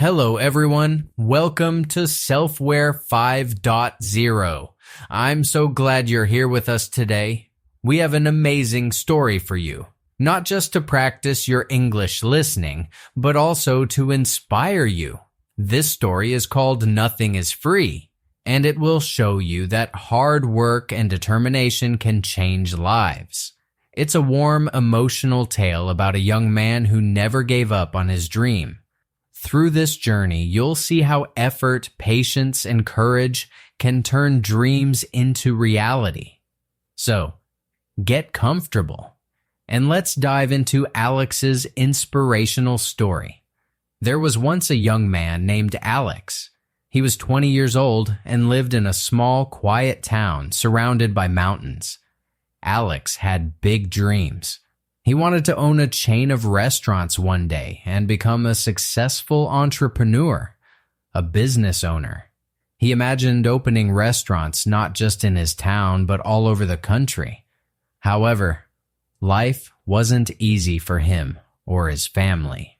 Hello everyone, welcome to Selfware 5.0. I'm so glad you're here with us today. We have an amazing story for you, not just to practice your English listening, but also to inspire you. This story is called Nothing is Free, and it will show you that hard work and determination can change lives. It's a warm, emotional tale about a young man who never gave up on his dream. Through this journey, you'll see how effort, patience, and courage can turn dreams into reality. So, get comfortable, and let's dive into Alex's inspirational story. There was once a young man named Alex. He was 20 years old and lived in a small, quiet town surrounded by mountains. Alex had big dreams. He wanted to own a chain of restaurants one day and become a successful entrepreneur, a business owner. He imagined opening restaurants not just in his town but all over the country. However, life wasn't easy for him or his family.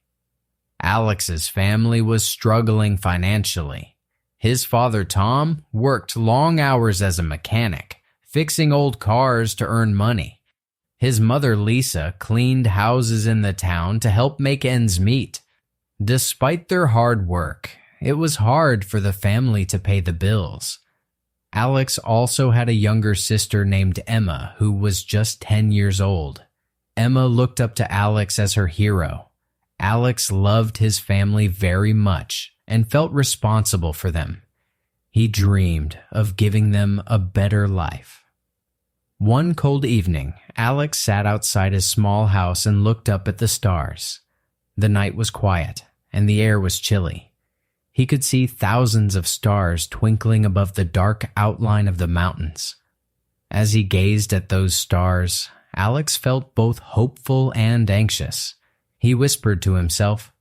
Alex's family was struggling financially. His father, Tom, worked long hours as a mechanic, fixing old cars to earn money. His mother, Lisa, cleaned houses in the town to help make ends meet. Despite their hard work, it was hard for the family to pay the bills. Alex also had a younger sister named Emma, who was just 10 years old. Emma looked up to Alex as her hero. Alex loved his family very much and felt responsible for them. He dreamed of giving them a better life. One cold evening, Alex sat outside his small house and looked up at the stars. The night was quiet, and the air was chilly. He could see thousands of stars twinkling above the dark outline of the mountains. As he gazed at those stars, Alex felt both hopeful and anxious. He whispered to himself,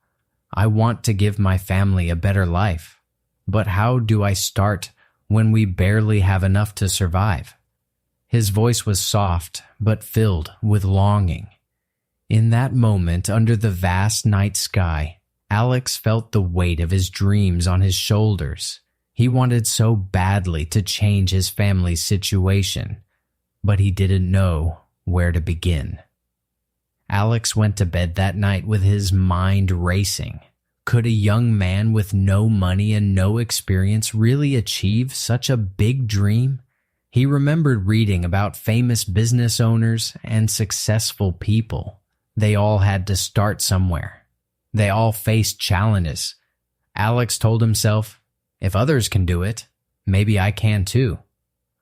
"I want to give my family a better life. But how do I start when we barely have enough to survive?" His voice was soft, but filled with longing. In that moment, under the vast night sky, Alex felt the weight of his dreams on his shoulders. He wanted so badly to change his family's situation, but he didn't know where to begin. Alex went to bed that night with his mind racing. Could a young man with no money and no experience really achieve such a big dream? He remembered reading about famous business owners and successful people. They all had to start somewhere. They all faced challenges. Alex told himself, if others can do it, maybe I can too.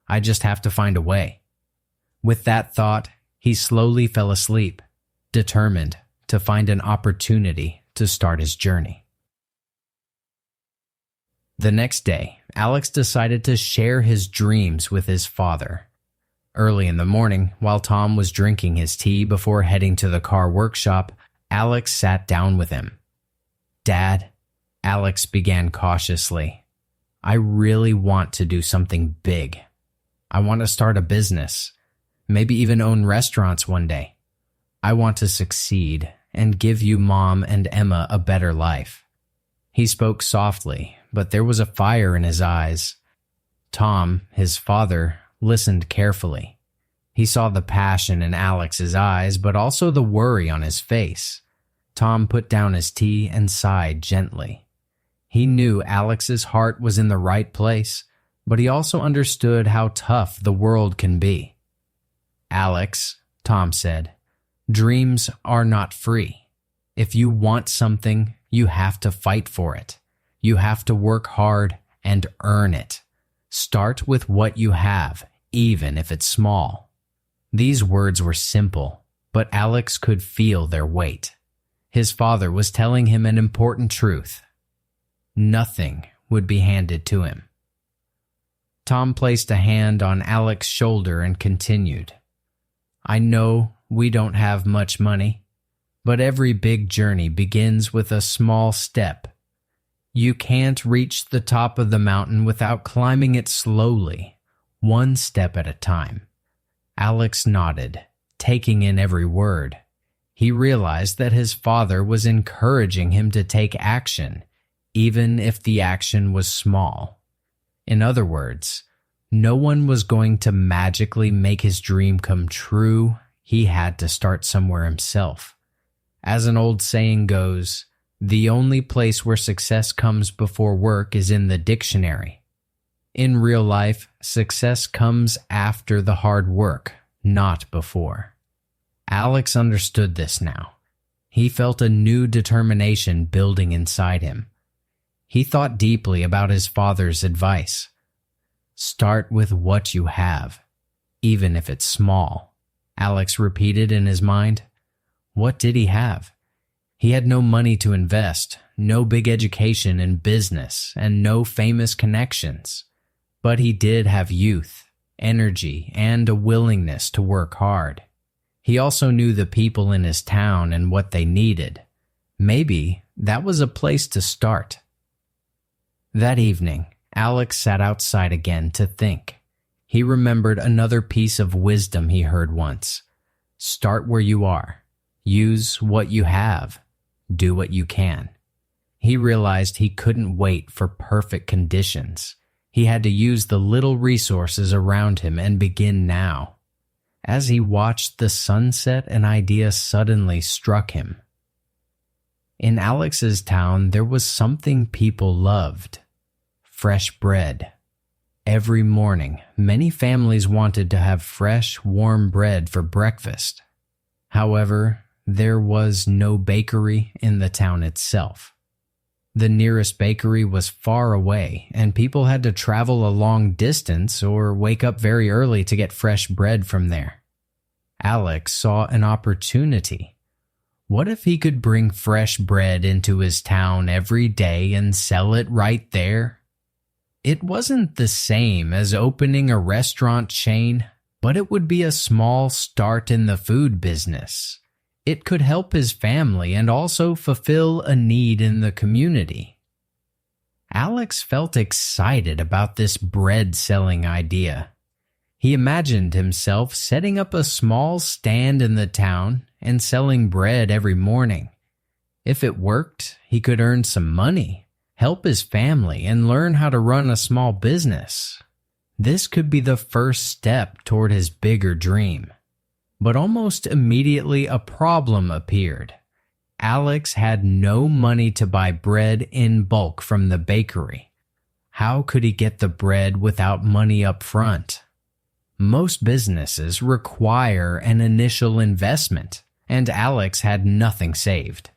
I just have to find a way. With that thought, he slowly fell asleep, determined to find an opportunity to start his journey. The next day, Alex decided to share his dreams with his father. Early in the morning, while Tom was drinking his tea before heading to the car workshop, Alex sat down with him. "Dad," Alex began cautiously, "I really want to do something big. I want to start a business, maybe even own restaurants one day. I want to succeed and give you, Mom, and Emma a better life." He spoke softly, but there was a fire in his eyes. Tom, his father, listened carefully. He saw the passion in Alex's eyes, but also the worry on his face. Tom put down his tea and sighed gently. He knew Alex's heart was in the right place, but he also understood how tough the world can be. "Alex," Tom said, "dreams are not free. If you want something, you have to fight for it. You have to work hard and earn it. Start with what you have, even if it's small." These words were simple, but Alex could feel their weight. His father was telling him an important truth. Nothing would be handed to him. Tom placed a hand on Alex's shoulder and continued, "I know we don't have much money, but every big journey begins with a small step. You can't reach the top of the mountain without climbing it slowly, one step at a time." Alex nodded, taking in every word. He realized that his father was encouraging him to take action, even if the action was small. In other words, no one was going to magically make his dream come true. He had to start somewhere himself. As an old saying goes, the only place where success comes before work is in the dictionary. In real life, success comes after the hard work, not before. Alex understood this now. He felt a new determination building inside him. He thought deeply about his father's advice. Start with what you have, even if it's small, Alex repeated in his mind. What did he have? He had no money to invest, no big education in business, and no famous connections. But he did have youth, energy, and a willingness to work hard. He also knew the people in his town and what they needed. Maybe that was a place to start. That evening, Alex sat outside again to think. He remembered another piece of wisdom he heard once. Start where you are. Use what you have. Do what you can. He realized he couldn't wait for perfect conditions. He had to use the little resources around him and begin now. As he watched the sunset, an idea suddenly struck him. In Alex's town, there was something people loved. Fresh bread. Every morning, many families wanted to have fresh, warm bread for breakfast. However, there was no bakery in the town itself. The nearest bakery was far away, and people had to travel a long distance or wake up very early to get fresh bread from there. Alex saw an opportunity. What if he could bring fresh bread into his town every day and sell it right there? It wasn't the same as opening a restaurant chain, but it would be a small start in the food business. It could help his family and also fulfill a need in the community. Alex felt excited about this bread-selling idea. He imagined himself setting up a small stand in the town and selling bread every morning. If it worked, he could earn some money, help his family, and learn how to run a small business. This could be the first step toward his bigger dream. But almost immediately a problem appeared. Alex had no money to buy bread in bulk from the bakery. How could he get the bread without money up front? Most businesses require an initial investment, and Alex had nothing saved.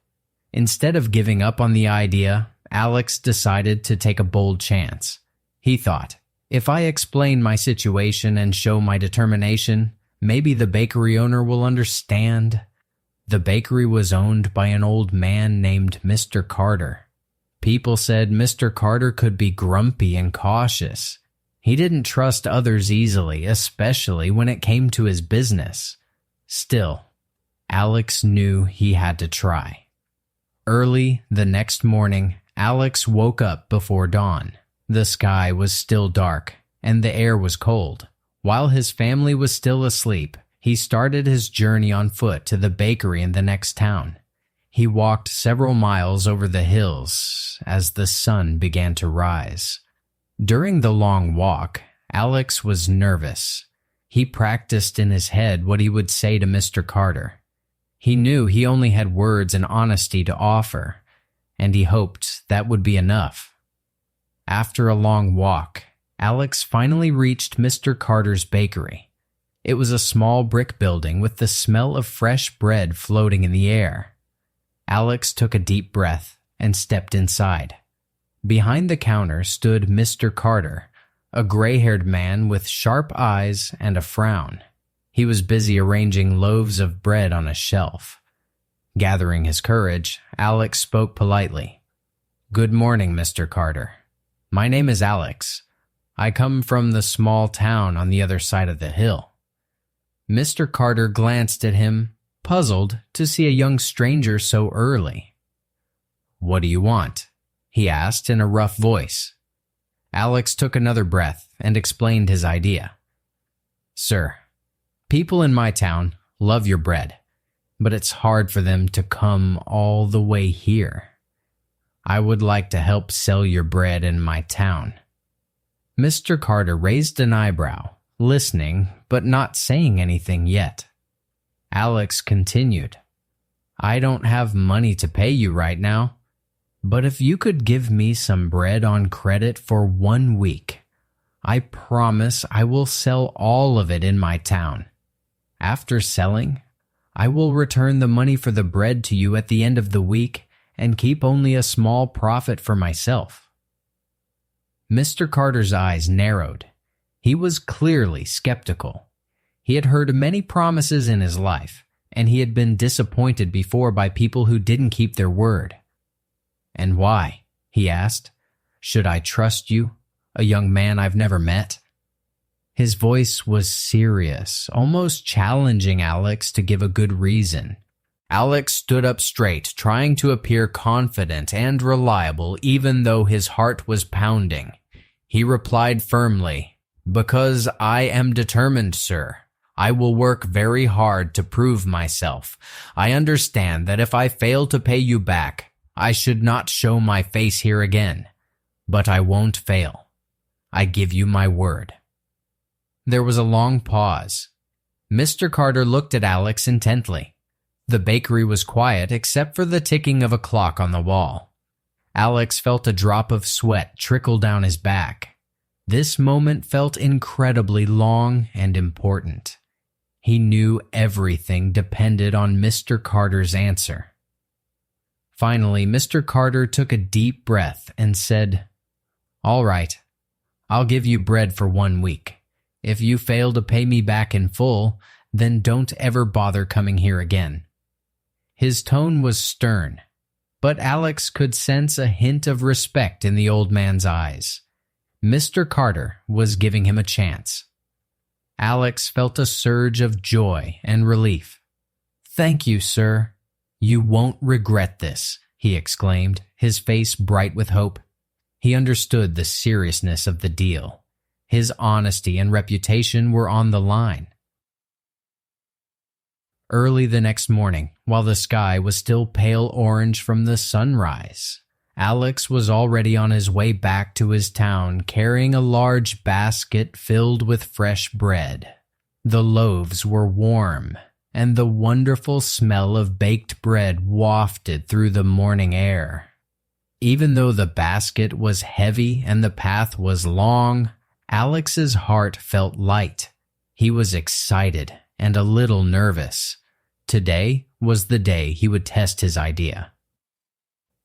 Instead of giving up on the idea, Alex decided to take a bold chance. He thought, if I explain my situation and show my determination, maybe the bakery owner will understand. The bakery was owned by an old man named Mr. Carter. People said Mr. Carter could be grumpy and cautious. He didn't trust others easily, especially when it came to his business. Still, Alex knew he had to try. Early the next morning, Alex woke up before dawn. The sky was still dark, and the air was cold. While his family was still asleep, he started his journey on foot to the bakery in the next town. He walked several miles over the hills as the sun began to rise. During the long walk, Alex was nervous. He practiced in his head what he would say to Mr. Carter. He knew he only had words and honesty to offer, and he hoped that would be enough. After a long walk, Alex finally reached Mr. Carter's bakery. It was a small brick building with the smell of fresh bread floating in the air. Alex took a deep breath and stepped inside. Behind the counter stood Mr. Carter, a gray-haired man with sharp eyes and a frown. He was busy arranging loaves of bread on a shelf. Gathering his courage, Alex spoke politely. "Good morning, Mr. Carter. My name is Alex. I come from the small town on the other side of the hill." Mr. Carter glanced at him, puzzled to see a young stranger so early. "What do you want?" he asked in a rough voice. Alex took another breath and explained his idea. "Sir, people in my town love your bread, but it's hard for them to come all the way here." I would like to help sell your bread in my town." Mr. Carter raised an eyebrow, listening but not saying anything yet. Alex continued, "I don't have money to pay you right now, but if you could give me some bread on credit for 1 week, I promise I will sell all of it in my town. After selling, I will return the money for the bread to you at the end of the week and keep only a small profit for myself." Mr. Carter's eyes narrowed. He was clearly skeptical. He had heard many promises in his life, and he had been disappointed before by people who didn't keep their word. "And why?" he asked. "Should I trust you, a young man I've never met?" His voice was serious, almost challenging Alex to give a good reason. Alex stood up straight, trying to appear confident and reliable even though his heart was pounding. He replied firmly, "Because I am determined, sir. I will work very hard to prove myself. I understand that if I fail to pay you back, I should not show my face here again. But I won't fail. I give you my word." There was a long pause. Mr. Carter looked at Alex intently. The bakery was quiet except for the ticking of a clock on the wall. Alex felt a drop of sweat trickle down his back. This moment felt incredibly long and important. He knew everything depended on Mr. Carter's answer. Finally, Mr. Carter took a deep breath and said, "All right, I'll give you bread for 1 week. If you fail to pay me back in full, then don't ever bother coming here again." His tone was stern, but Alex could sense a hint of respect in the old man's eyes. Mr. Carter was giving him a chance. Alex felt a surge of joy and relief. "Thank you, sir. You won't regret this," he exclaimed, his face bright with hope. He understood the seriousness of the deal. His honesty and reputation were on the line. Early the next morning, while the sky was still pale orange from the sunrise, Alex was already on his way back to his town carrying a large basket filled with fresh bread. The loaves were warm, and the wonderful smell of baked bread wafted through the morning air. Even though the basket was heavy and the path was long, Alex's heart felt light. He was excited and a little nervous. Today was the day he would test his idea.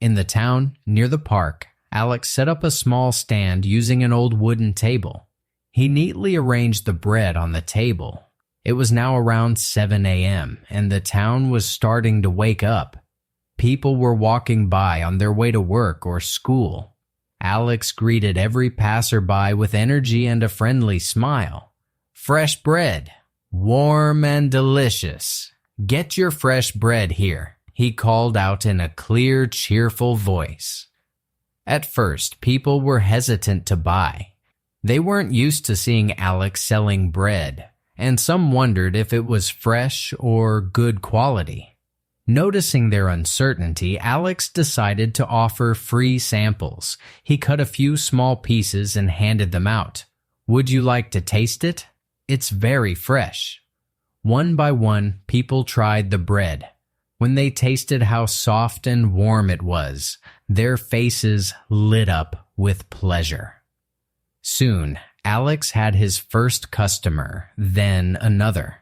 In the town, near the park, Alex set up a small stand using an old wooden table. He neatly arranged the bread on the table. It was now around 7 a.m., and the town was starting to wake up. People were walking by on their way to work or school. Alex greeted every passerby with energy and a friendly smile. "Fresh bread, warm and delicious. Get your fresh bread here," he called out in a clear, cheerful voice. At first, people were hesitant to buy. They weren't used to seeing Alex selling bread, and some wondered if it was fresh or good quality. Noticing their uncertainty, Alex decided to offer free samples. He cut a few small pieces and handed them out. "Would you like to taste it? It's very fresh." One by one, people tried the bread. When they tasted how soft and warm it was, their faces lit up with pleasure. Soon, Alex had his first customer, then another.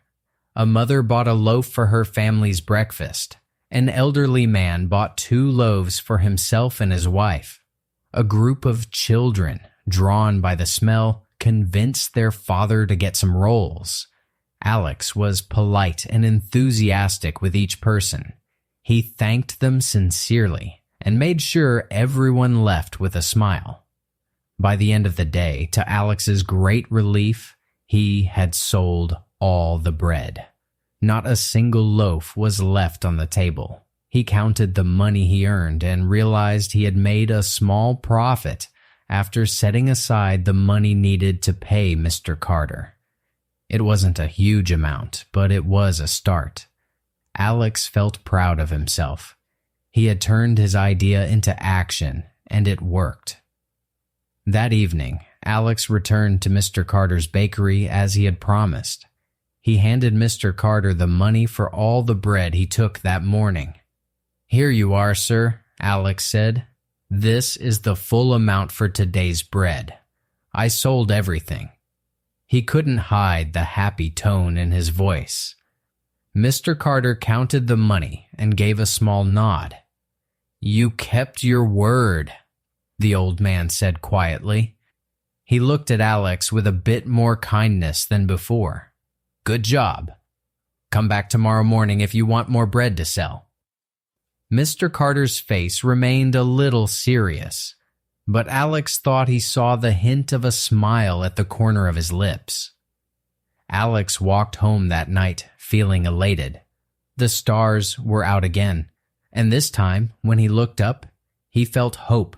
A mother bought a loaf for her family's breakfast. An elderly man bought 2 loaves for himself and his wife. A group of children, drawn by the smell, convinced their father to get some rolls. Alex was polite and enthusiastic with each person. He thanked them sincerely and made sure everyone left with a smile. By the end of the day, to Alex's great relief, he had sold all the bread. Not a single loaf was left on the table. He counted the money he earned and realized he had made a small profit after setting aside the money needed to pay Mr. Carter. It wasn't a huge amount, but it was a start. Alex felt proud of himself. He had turned his idea into action, and it worked. That evening, Alex returned to Mr. Carter's bakery as he had promised. He handed Mr. Carter the money for all the bread he took that morning. "Here you are, sir," Alex said. "This is the full amount for today's bread. I sold everything." He couldn't hide the happy tone in his voice. Mr. Carter counted the money and gave a small nod. "You kept your word," the old man said quietly. He looked at Alex with a bit more kindness than before. "Good job. Come back tomorrow morning if you want more bread to sell." Mr. Carter's face remained a little serious, but Alex thought he saw the hint of a smile at the corner of his lips. Alex walked home that night feeling elated. The stars were out again, and this time, when he looked up, he felt hope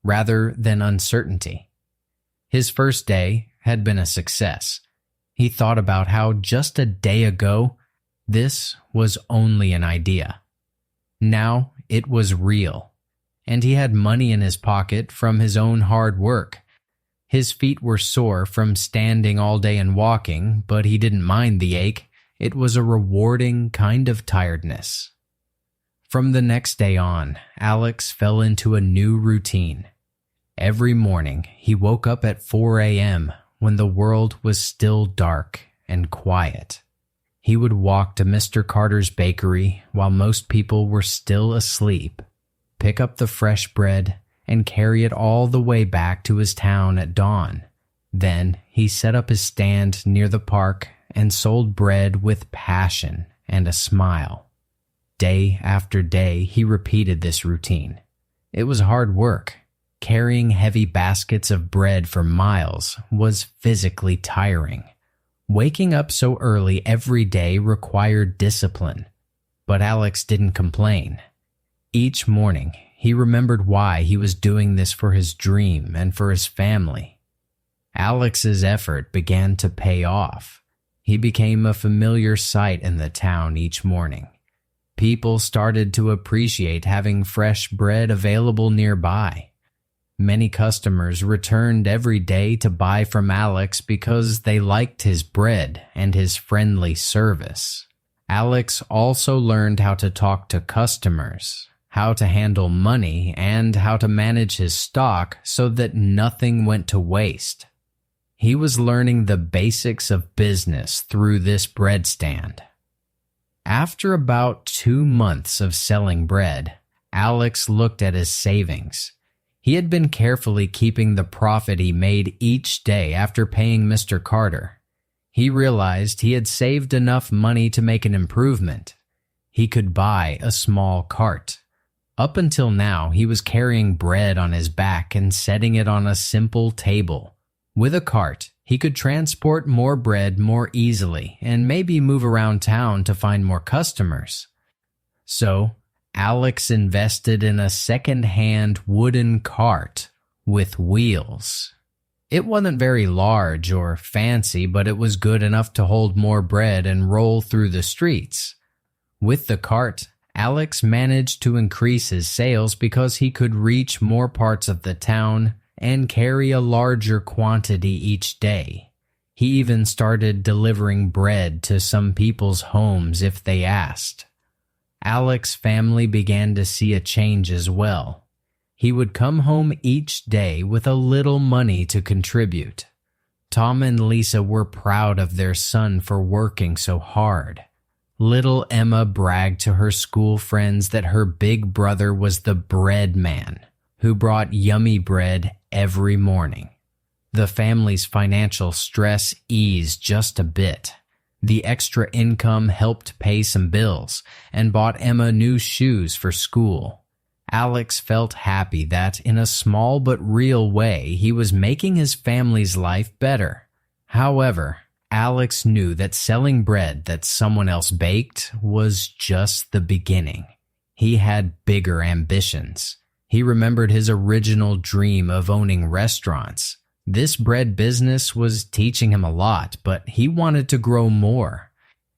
rather than uncertainty. His first day had been a success. He thought about how just a day ago, this was only an idea. Now it was real, and he had money in his pocket from his own hard work. His feet were sore from standing all day and walking, but he didn't mind the ache. It was a rewarding kind of tiredness. From the next day on, Alex fell into a new routine. Every morning, he woke up at 4 a.m. when the world was still dark and quiet. He would walk to Mr. Carter's bakery while most people were still asleep, pick up the fresh bread, and carry it all the way back to his town at dawn. Then he set up his stand near the park and sold bread with passion and a smile. Day after day, he repeated this routine. It was hard work. Carrying heavy baskets of bread for miles was physically tiring. Waking up so early every day required discipline, but Alex didn't complain. Each morning, he remembered why he was doing this for his dream and for his family. Alex's effort began to pay off. He became a familiar sight in the town each morning. People started to appreciate having fresh bread available nearby. Many customers returned every day to buy from Alex because they liked his bread and his friendly service. Alex also learned how to talk to customers, how to handle money, and how to manage his stock so that nothing went to waste. He was learning the basics of business through this bread stand. After about 2 months of selling bread, Alex looked at his savings. He had been carefully keeping the profit he made each day after paying Mr. Carter. He realized he had saved enough money to make an improvement. He could buy a small cart. Up until now, he was carrying bread on his back and setting it on a simple table. With a cart, he could transport more bread more easily and maybe move around town to find more customers. So, Alex invested in a second-hand wooden cart with wheels. It wasn't very large or fancy, but it was good enough to hold more bread and roll through the streets. With the cart, Alex managed to increase his sales because he could reach more parts of the town and carry a larger quantity each day. He even started delivering bread to some people's homes if they asked. Alex's family began to see a change as well. He would come home each day with a little money to contribute. Tom and Lisa were proud of their son for working so hard. Little Emma bragged to her school friends that her big brother was the bread man, who brought yummy bread every morning. The family's financial stress eased just a bit. The extra income helped pay some bills and bought Emma new shoes for school. Alex felt happy that, in a small but real way, he was making his family's life better. However, Alex knew that selling bread that someone else baked was just the beginning. He had bigger ambitions. He remembered his original dream of owning restaurants. This bread business was teaching him a lot, but he wanted to grow more.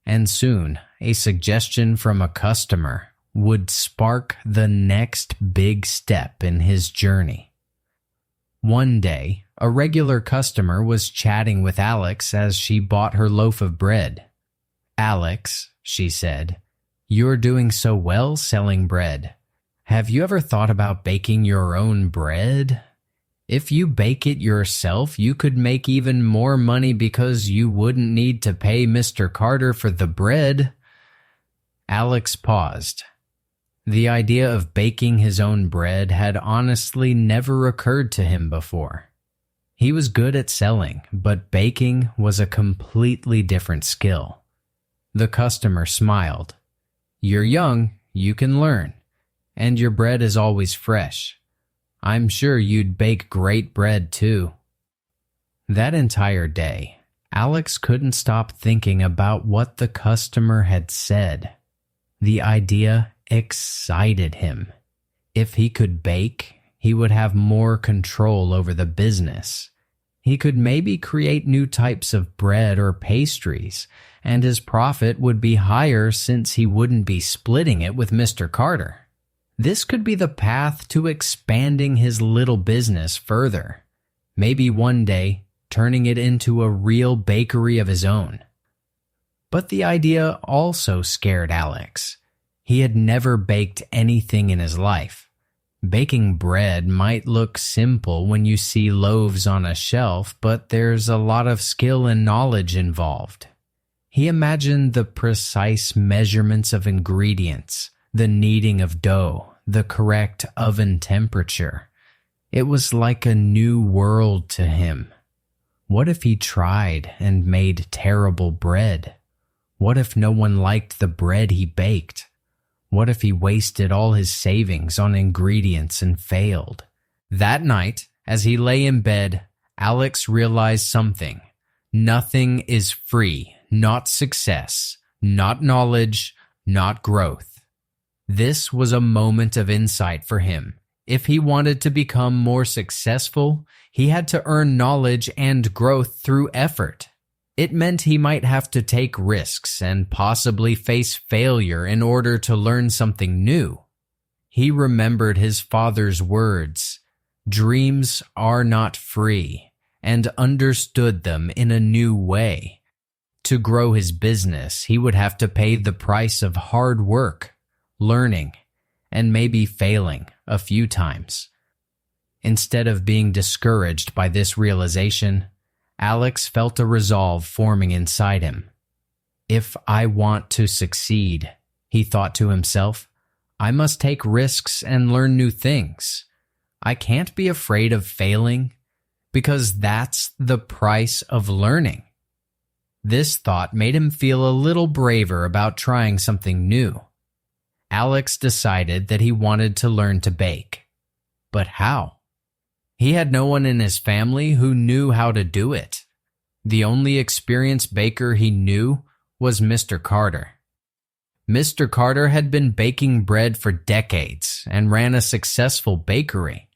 And soon, a suggestion from a customer would spark the next big step in his journey. One day, a regular customer was chatting with Alex as she bought her loaf of bread. "Alex," she said, "you're doing so well selling bread. Have you ever thought about baking your own bread? If you bake it yourself, you could make even more money because you wouldn't need to pay Mr. Carter for the bread." Alex paused. The idea of baking his own bread had honestly never occurred to him before. He was good at selling, but baking was a completely different skill. The customer smiled. "You're young, you can learn, and your bread is always fresh. I'm sure you'd bake great bread too." That entire day, Alex couldn't stop thinking about what the customer had said. The idea excited him. If he could bake, he would have more control over the business. He could maybe create new types of bread or pastries, and his profit would be higher since he wouldn't be splitting it with Mr. Carter. This could be the path to expanding his little business further. Maybe one day, turning it into a real bakery of his own. But the idea also scared Alex. He had never baked anything in his life. Baking bread might look simple when you see loaves on a shelf, but there's a lot of skill and knowledge involved. He imagined the precise measurements of ingredients, the kneading of dough, the correct oven temperature. It was like a new world to him. What if he tried and made terrible bread? What if no one liked the bread he baked? What if he wasted all his savings on ingredients and failed? That night, as he lay in bed, Alex realized something. Nothing is free, not success, not knowledge, not growth. This was a moment of insight for him. If he wanted to become more successful, he had to earn knowledge and growth through effort. It meant he might have to take risks and possibly face failure in order to learn something new. He remembered his father's words, "Dreams are not free," and understood them in a new way. To grow his business, he would have to pay the price of hard work, learning, and maybe failing a few times. Instead of being discouraged by this realization, Alex felt a resolve forming inside him. "If I want to succeed," he thought to himself, "I must take risks and learn new things. I can't be afraid of failing, because that's the price of learning." This thought made him feel a little braver about trying something new. Alex decided that he wanted to learn to bake. But how? He had no one in his family who knew how to do it. The only experienced baker he knew was Mr. Carter. Mr. Carter had been baking bread for decades and ran a successful bakery.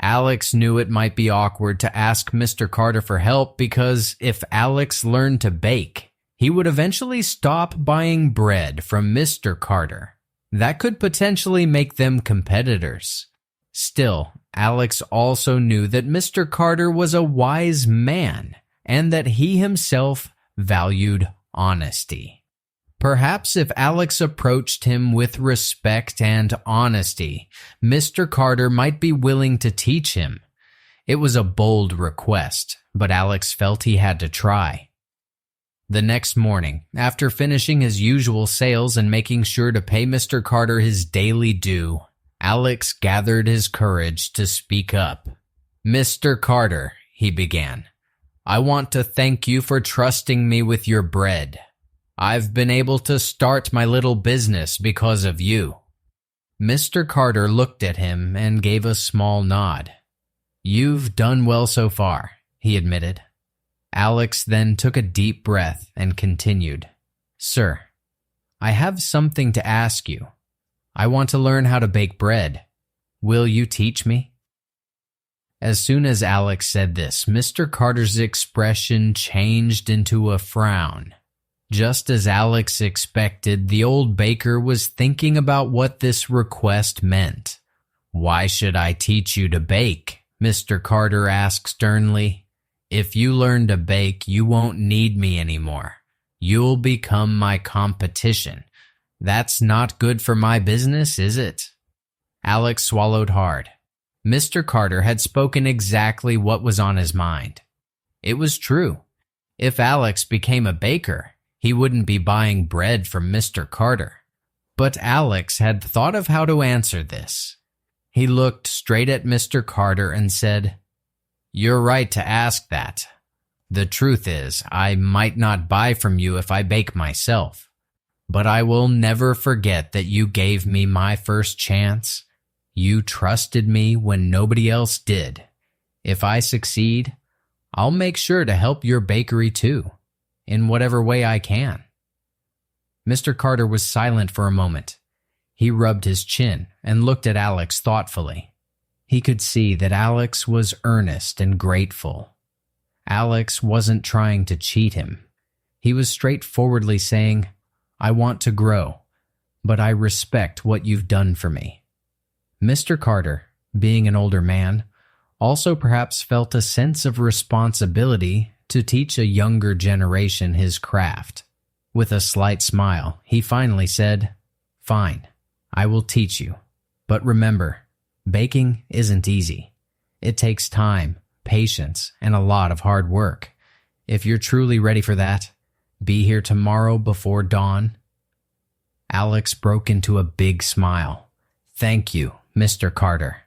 Alex knew it might be awkward to ask Mr. Carter for help because if Alex learned to bake, he would eventually stop buying bread from Mr. Carter. That could potentially make them competitors. Still, Alex also knew that Mr. Carter was a wise man and that he himself valued honesty. Perhaps if Alex approached him with respect and honesty, Mr. Carter might be willing to teach him. It was a bold request, but Alex felt he had to try. The next morning, after finishing his usual sales and making sure to pay Mr. Carter his daily due, Alex gathered his courage to speak up. "Mr. Carter," he began, "I want to thank you for trusting me with your bread. I've been able to start my little business because of you." Mr. Carter looked at him and gave a small nod. "You've done well so far," he admitted. Alex then took a deep breath and continued, "Sir, I have something to ask you. I want to learn how to bake bread. Will you teach me?" As soon as Alex said this, Mr. Carter's expression changed into a frown. Just as Alex expected, the old baker was thinking about what this request meant. "Why should I teach you to bake?" Mr. Carter asked sternly. "If you learn to bake, you won't need me anymore. You'll become my competition. That's not good for my business, is it?" Alex swallowed hard. Mr. Carter had spoken exactly what was on his mind. It was true. If Alex became a baker, he wouldn't be buying bread from Mr. Carter. But Alex had thought of how to answer this. He looked straight at Mr. Carter and said, "You're right to ask that. The truth is, I might not buy from you if I bake myself. But I will never forget that you gave me my first chance. You trusted me when nobody else did. If I succeed, I'll make sure to help your bakery too, in whatever way I can." Mr. Carter was silent for a moment. He rubbed his chin and looked at Alex thoughtfully. He could see that Alex was earnest and grateful. Alex wasn't trying to cheat him. He was straightforwardly saying, "I want to grow, but I respect what you've done for me." Mr. Carter, being an older man, also perhaps felt a sense of responsibility to teach a younger generation his craft. With a slight smile, he finally said, "Fine, I will teach you. But remember, baking isn't easy. It takes time, patience, and a lot of hard work. If you're truly ready for that, be here tomorrow before dawn." Alex broke into a big smile. "Thank you, Mr. Carter.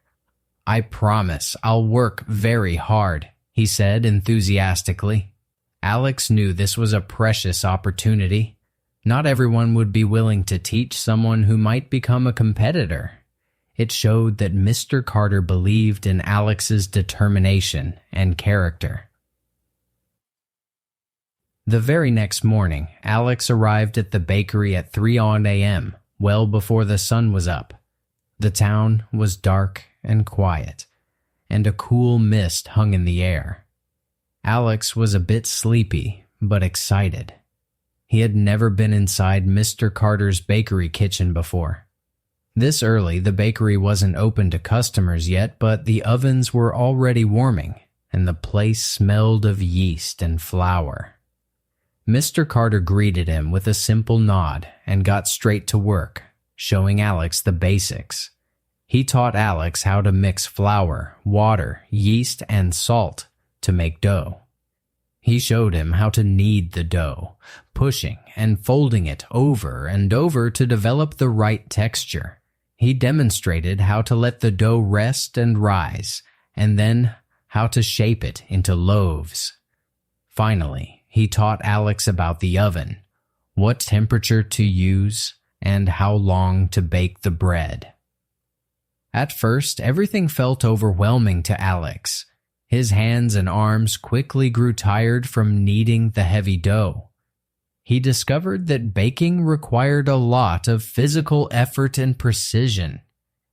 I promise I'll work very hard," he said enthusiastically. Alex knew this was a precious opportunity. Not everyone would be willing to teach someone who might become a competitor. It showed that Mr. Carter believed in Alex's determination and character. The very next morning, Alex arrived at the bakery at 3 a.m., well before the sun was up. The town was dark and quiet, and a cool mist hung in the air. Alex was a bit sleepy, but excited. He had never been inside Mr. Carter's bakery kitchen before. This early, the bakery wasn't open to customers yet, but the ovens were already warming, and the place smelled of yeast and flour. Mr. Carter greeted him with a simple nod and got straight to work, showing Alex the basics. He taught Alex how to mix flour, water, yeast, and salt to make dough. He showed him how to knead the dough, pushing and folding it over and over to develop the right texture. He demonstrated how to let the dough rest and rise, and then how to shape it into loaves. Finally, he taught Alex about the oven, what temperature to use, and how long to bake the bread. At first, everything felt overwhelming to Alex. His hands and arms quickly grew tired from kneading the heavy dough. He discovered that baking required a lot of physical effort and precision.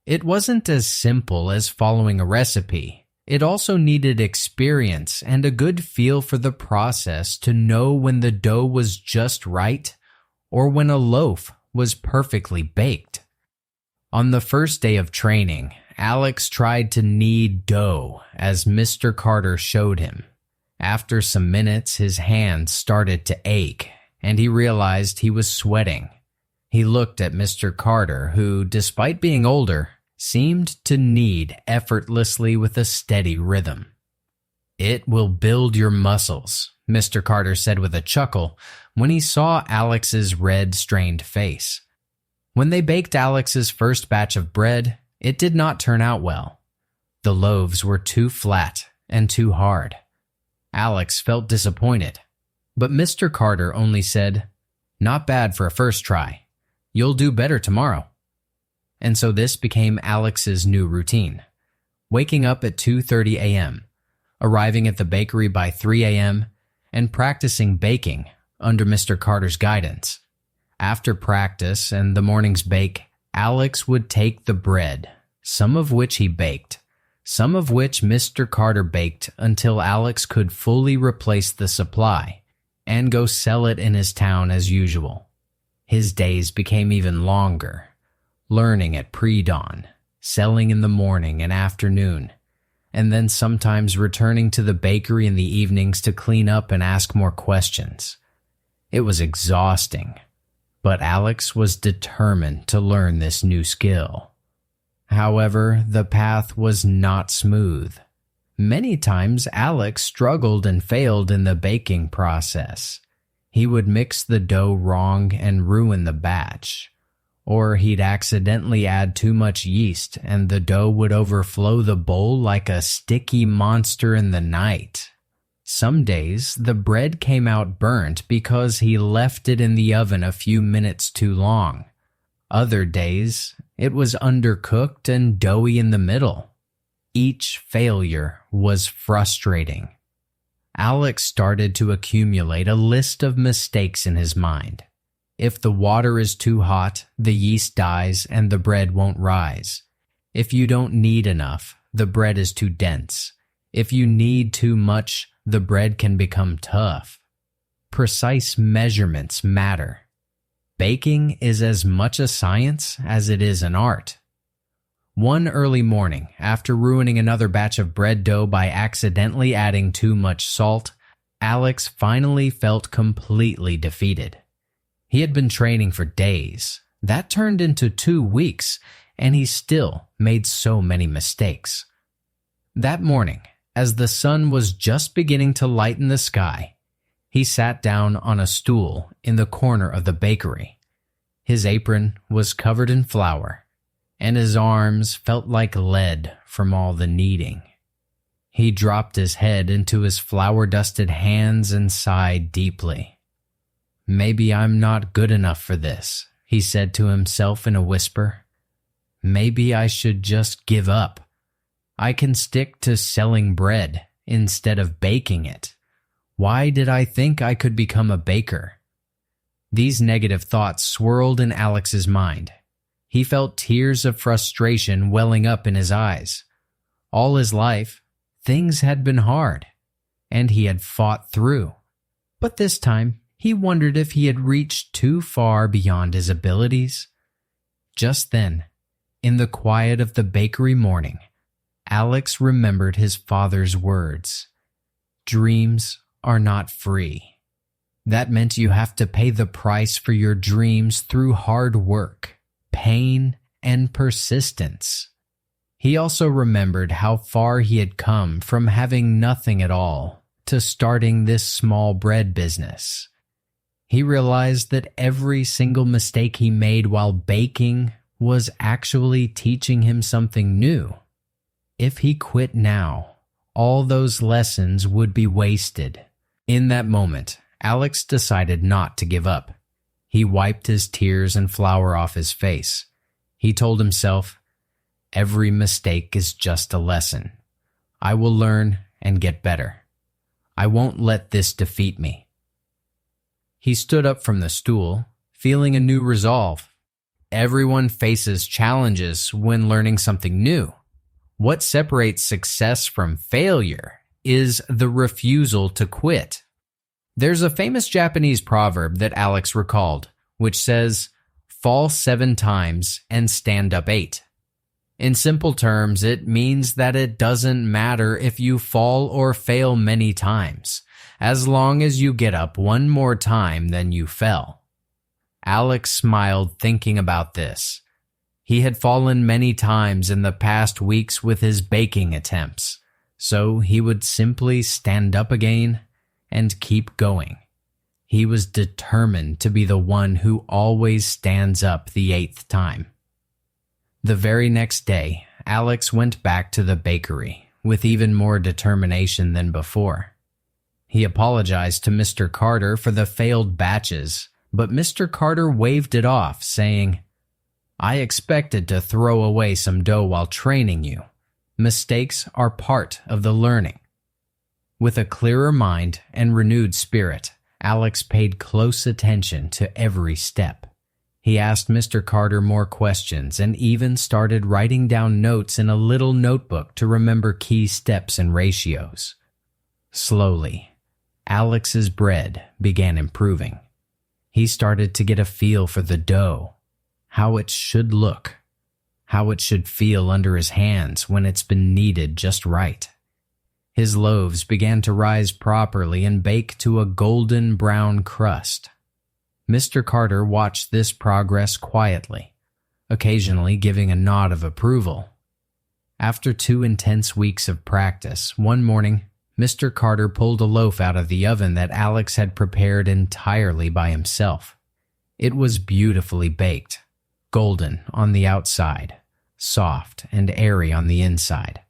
It wasn't as simple as following a recipe. It also needed experience and a good feel for the process to know when the dough was just right or when a loaf was perfectly baked. On the first day of training, Alex tried to knead dough as Mr. Carter showed him. After some minutes, his hands started to ache, and he realized he was sweating. He looked at Mr. Carter, who, despite being older, seemed to knead effortlessly with a steady rhythm. "It will build your muscles," Mr. Carter said with a chuckle when he saw Alex's red, strained face. When they baked Alex's first batch of bread, it did not turn out well. The loaves were too flat and too hard. Alex felt disappointed, but Mr. Carter only said, "Not bad for a first try. You'll do better tomorrow." And so this became Alex's new routine. Waking up at 2:30 a.m., arriving at the bakery by 3 a.m., and practicing baking under Mr. Carter's guidance. After practice and the morning's bake, Alex would take the bread, some of which he baked, some of which Mr. Carter baked until Alex could fully replace the supply. and go sell it in his town as usual. His days became even longer, learning at pre-dawn, selling in the morning and afternoon, and then sometimes returning to the bakery in the evenings to clean up and ask more questions. It was exhausting, but Alex was determined to learn this new skill. However, the path was not smooth. Many times Alex struggled and failed in the baking process. He would mix the dough wrong and ruin the batch. Or he'd accidentally add too much yeast and the dough would overflow the bowl like a sticky monster in the night. Some days the bread came out burnt because he left it in the oven a few minutes too long. Other days it was undercooked and doughy in the middle. Each failure was frustrating. Alex started to accumulate a list of mistakes in his mind. If the water is too hot, the yeast dies and the bread won't rise. If you don't knead enough, the bread is too dense. If you knead too much, the bread can become tough. Precise measurements matter. Baking is as much a science as it is an art. One early morning, after ruining another batch of bread dough by accidentally adding too much salt, Alex finally felt completely defeated. He had been training for days. That turned into 2 weeks, and he still made so many mistakes. That morning, as the sun was just beginning to lighten the sky, he sat down on a stool in the corner of the bakery. His apron was covered in flour, and his arms felt like lead from all the kneading. He dropped his head into his flour-dusted hands and sighed deeply. "Maybe I'm not good enough for this," he said to himself in a whisper. "Maybe I should just give up. I can stick to selling bread instead of baking it. Why did I think I could become a baker?" These negative thoughts swirled in Alex's mind. He felt tears of frustration welling up in his eyes. All his life, things had been hard, and he had fought through. But this time, he wondered if he had reached too far beyond his abilities. Just then, in the quiet of the bakery morning, Alex remembered his father's words. Dreams are not free. That meant you have to pay the price for your dreams through hard work, pain, and persistence. He also remembered how far he had come from having nothing at all to starting this small bread business. He realized that every single mistake he made while baking was actually teaching him something new. If he quit now, all those lessons would be wasted. In that moment, Alex decided not to give up. He wiped his tears and flour off his face. He told himself, "Every mistake is just a lesson. I will learn and get better. I won't let this defeat me." He stood up from the stool, feeling a new resolve. Everyone faces challenges when learning something new. What separates success from failure is the refusal to quit. There's a famous Japanese proverb that Alex recalled, which says, "Fall 7 times and stand up 8. In simple terms, it means that it doesn't matter if you fall or fail many times, as long as you get up one more time than you fell. Alex smiled thinking about this. He had fallen many times in the past weeks with his baking attempts, so he would simply stand up again and keep going. He was determined to be the one who always stands up the 8th time. The very next day, Alex went back to the bakery with even more determination than before. He apologized to Mr. Carter for the failed batches, but Mr. Carter waved it off, saying, "I expected to throw away some dough while training you. Mistakes are part of the learning." With a clearer mind and renewed spirit, Alex paid close attention to every step. He asked Mr. Carter more questions and even started writing down notes in a little notebook to remember key steps and ratios. Slowly, Alex's bread began improving. He started to get a feel for the dough, how it should look, how it should feel under his hands when it's been kneaded just right. His loaves began to rise properly and bake to a golden brown crust. Mr. Carter watched this progress quietly, occasionally giving a nod of approval. After 2 intense weeks of practice, one morning, Mr. Carter pulled a loaf out of the oven that Alex had prepared entirely by himself. It was beautifully baked, golden on the outside, soft and airy on the inside.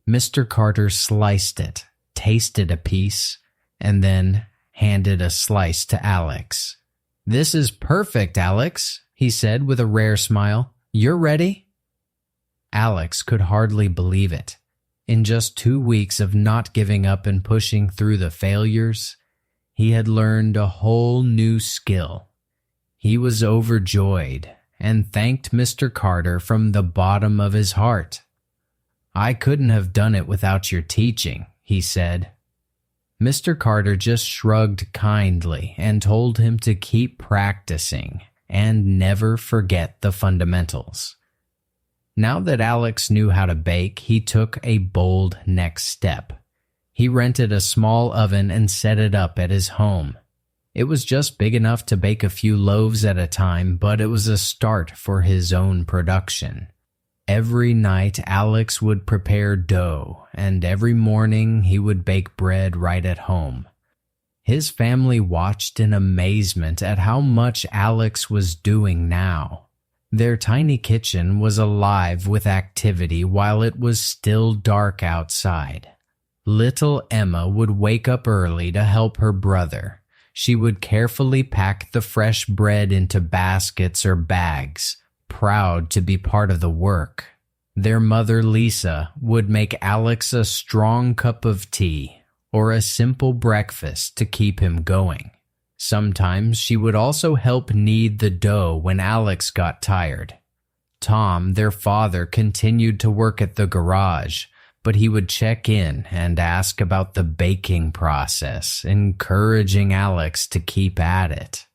Mr. Carter sliced it, tasted a piece, and then handed a slice to Alex. "This is perfect, Alex," he said with a rare smile. "You're ready?" Alex could hardly believe it. In just 2 weeks of not giving up and pushing through the failures, he had learned a whole new skill. He was overjoyed and thanked Mr. Carter from the bottom of his heart. "I couldn't have done it without your teaching," he said. Mr. Carter just shrugged kindly and told him to keep practicing and never forget the fundamentals. Now that Alex knew how to bake, he took a bold next step. He rented a small oven and set it up at his home. It was just big enough to bake a few loaves at a time, but it was a start for his own production. Every night Alex would prepare dough, and every morning he would bake bread right at home. His family watched in amazement at how much Alex was doing now. Their tiny kitchen was alive with activity while it was still dark outside. Little Emma would wake up early to help her brother. She would carefully pack the fresh bread into baskets or bags, proud to be part of the work. Their mother, Lisa, would make Alex a strong cup of tea or a simple breakfast to keep him going. Sometimes she would also help knead the dough when Alex got tired. Tom, their father, continued to work at the garage, but he would check in and ask about the baking process, encouraging Alex to keep at it.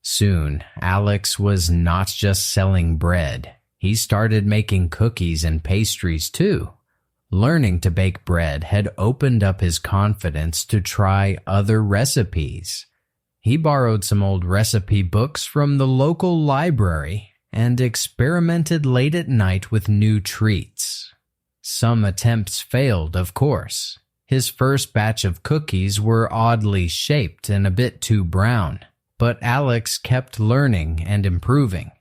Soon, Alex was not just selling bread. He started making cookies and pastries too. Learning to bake bread had opened up his confidence to try other recipes. He borrowed some old recipe books from the local library and experimented late at night with new treats. Some attempts failed, of course. His first batch of cookies were oddly shaped and a bit too brown, but Alex kept learning and improving.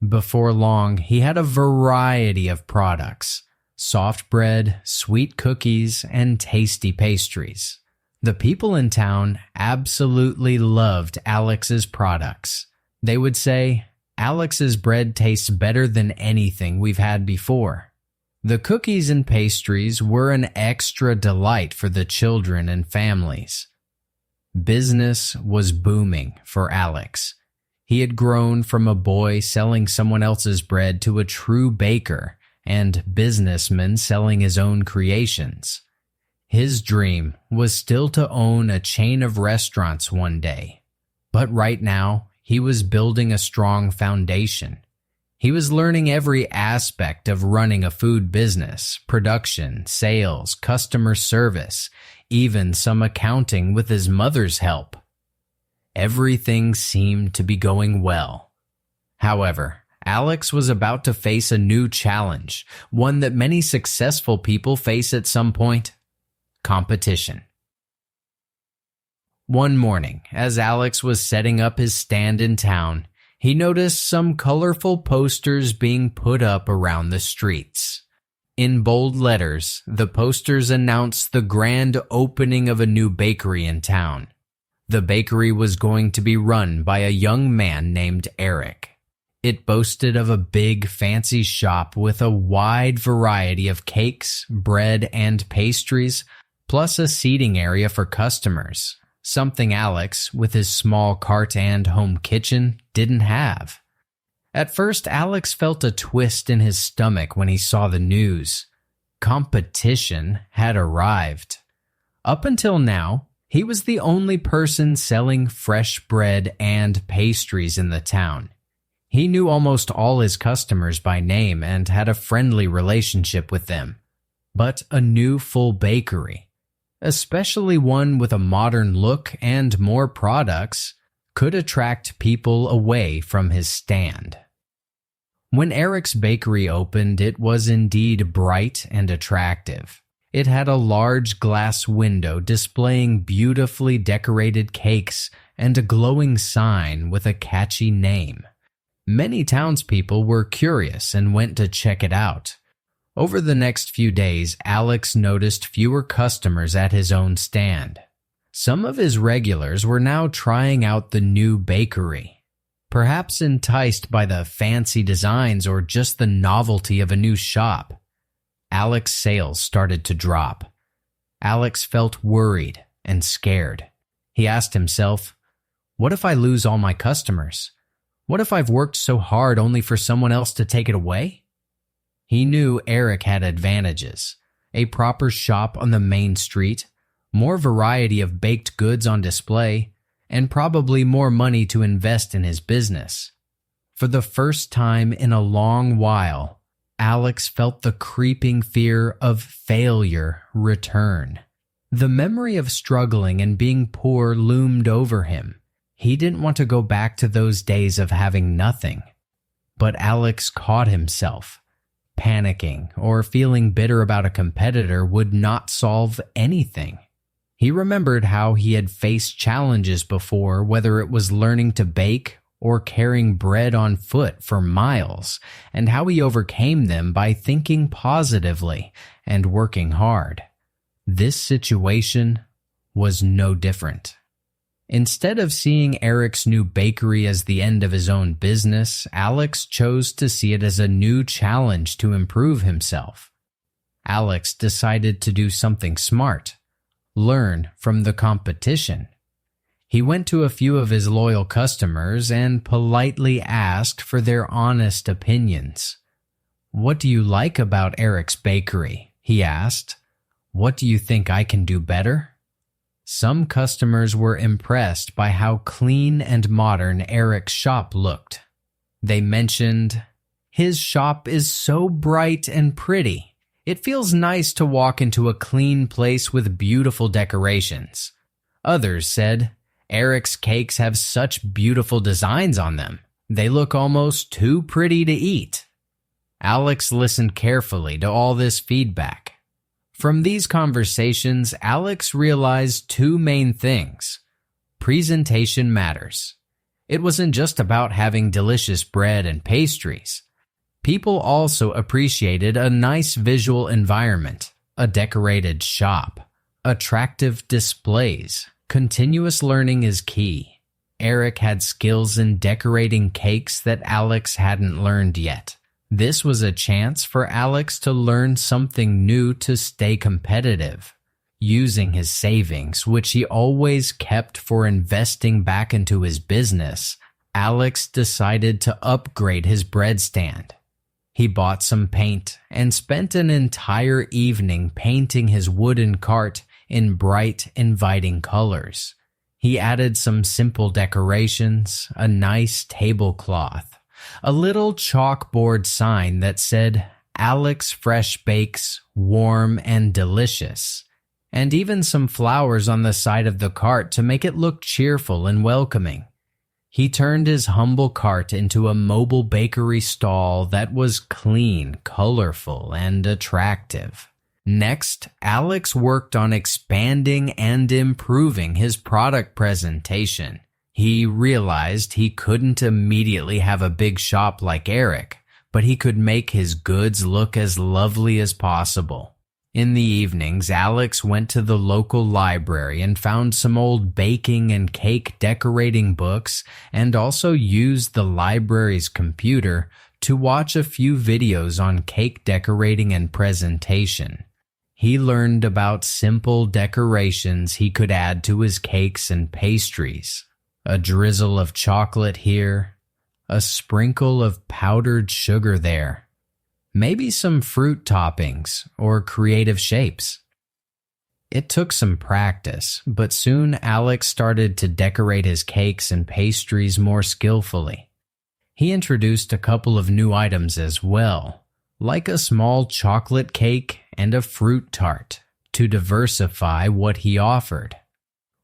Before long, he had a variety of products: soft bread, sweet cookies, and tasty pastries. The people in town absolutely loved Alex's products. They would say, "Alex's bread tastes better than anything we've had before." The cookies and pastries were an extra delight for the children and families. Business was booming for Alex. He had grown from a boy selling someone else's bread to a true baker and businessman selling his own creations. His dream was still to own a chain of restaurants one day, but right now he was building a strong foundation. He was learning every aspect of running a food business: production, sales, customer service, even some accounting with his mother's help. Everything seemed to be going well. However, Alex was about to face a new challenge, one that many successful people face at some point: competition. One morning, as Alex was setting up his stand in town, he noticed some colorful posters being put up around the streets. In bold letters, the posters announced the grand opening of a new bakery in town. The bakery was going to be run by a young man named Eric. It boasted of a big, fancy shop with a wide variety of cakes, bread, and pastries, plus a seating area for customers, something Alex, with his small cart and home kitchen, didn't have. At first, Alex felt a twist in his stomach when he saw the news. Competition had arrived. Up until now, He was the only person selling fresh bread and pastries in the town. He knew almost all his customers by name and had a friendly relationship with them. But a new full bakery, especially one with a modern look and more products, could attract people away from his stand. When Eric's bakery opened, it was indeed bright and attractive. It had a large glass window displaying beautifully decorated cakes and a glowing sign with a catchy name. Many townspeople were curious and went to check it out. Over the next few days, Alex noticed fewer customers at his own stand. Some of his regulars were now trying out the new bakery. Perhaps enticed by the fancy designs or just the novelty of a new shop, Alex's sales started to drop. Alex felt worried and scared. He asked himself, "What if I lose all my customers? What if I've worked so hard only for someone else to take it away?" He knew Eric had advantages: a proper shop on the main street, more variety of baked goods on display, and probably more money to invest in his business. For the first time in a long while, Alex felt the creeping fear of failure return. The memory of struggling and being poor loomed over him. He didn't want to go back to those days of having nothing. But Alex caught himself. Panicking or feeling bitter about a competitor would not solve anything. He remembered how he had faced challenges before, whether it was learning to bake or carrying bread on foot for miles, and how he overcame them by thinking positively and working hard. This situation was no different. Instead of seeing Eric's new bakery as the end of his own business, Alex chose to see it as a new challenge to improve himself. Alex decided to do something smart: learn from the competition. He went to a few of his loyal customers and politely asked for their honest opinions. "What do you like about Eric's bakery?" he asked. "What do you think I can do better?" Some customers were impressed by how clean and modern Eric's shop looked. They mentioned, "His shop is so bright and pretty. It feels nice to walk into a clean place with beautiful decorations." Others said, "Eric's cakes have such beautiful designs on them. They look almost too pretty to eat." Alex listened carefully to all this feedback. From these conversations, Alex realized two main things. Presentation matters. It wasn't just about having delicious bread and pastries. People also appreciated a nice visual environment, a decorated shop, attractive displays. Continuous learning is key. Eric had skills in decorating cakes that Alex hadn't learned yet. This was a chance for Alex to learn something new to stay competitive. Using his savings, which he always kept for investing back into his business, Alex decided to upgrade his bread stand. He bought some paint and spent an entire evening painting his wooden cart in bright, inviting colors. He added some simple decorations, a nice tablecloth, a little chalkboard sign that said, "Alex Fresh Bakes, warm and delicious," and even some flowers on the side of the cart to make it look cheerful and welcoming. He turned his humble cart into a mobile bakery stall that was clean, colorful, and attractive. Next, Alex worked on expanding and improving his product presentation. He realized he couldn't immediately have a big shop like Eric, but he could make his goods look as lovely as possible. In the evenings, Alex went to the local library and found some old baking and cake decorating books, and also used the library's computer to watch a few videos on cake decorating and presentation. He learned about simple decorations he could add to his cakes and pastries. A drizzle of chocolate here, a sprinkle of powdered sugar there, maybe some fruit toppings or creative shapes. It took some practice, but soon Alex started to decorate his cakes and pastries more skillfully. He introduced a couple of new items as well, like a small chocolate cake and a fruit tart, to diversify what he offered.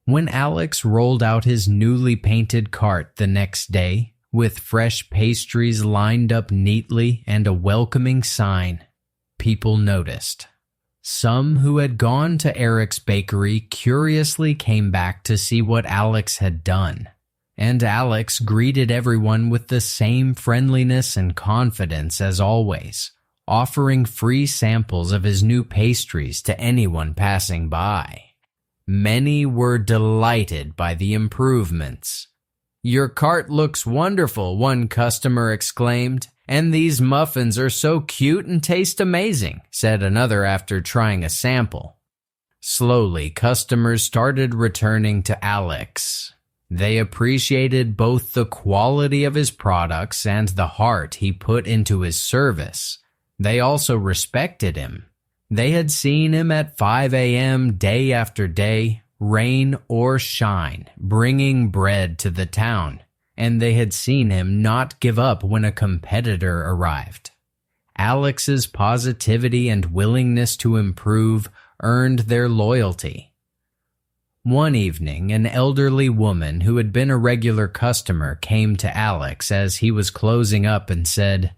When Alex rolled out his newly painted cart the next day, with fresh pastries lined up neatly and a welcoming sign, people noticed. Some who had gone to Eric's bakery curiously came back to see what Alex had done, and Alex greeted everyone with the same friendliness and confidence as always, offering free samples of his new pastries to anyone passing by. Many were delighted by the improvements. "Your cart looks wonderful," one customer exclaimed. "And these muffins are so cute and taste amazing," said another after trying a sample. Slowly, customers started returning to Alex. They appreciated both the quality of his products and the heart he put into his service. They also respected him. They had seen him at 5 a.m. day after day, rain or shine, bringing bread to the town, and they had seen him not give up when a competitor arrived. Alex's positivity and willingness to improve earned their loyalty. One evening, an elderly woman who had been a regular customer came to Alex as he was closing up and said,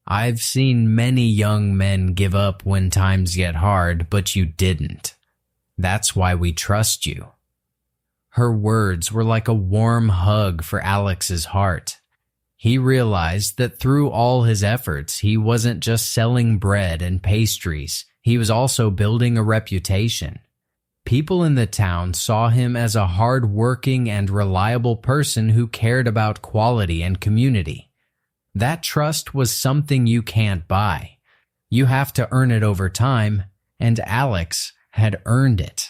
"I've seen many young men give up when times get hard, but you didn't. That's why we trust you." Her words were like a warm hug for Alex's heart. He realized that through all his efforts, he wasn't just selling bread and pastries, he was also building a reputation. People in the town saw him as a hard-working and reliable person who cared about quality and community. That trust was something you can't buy. You have to earn it over time, and Alex had earned it.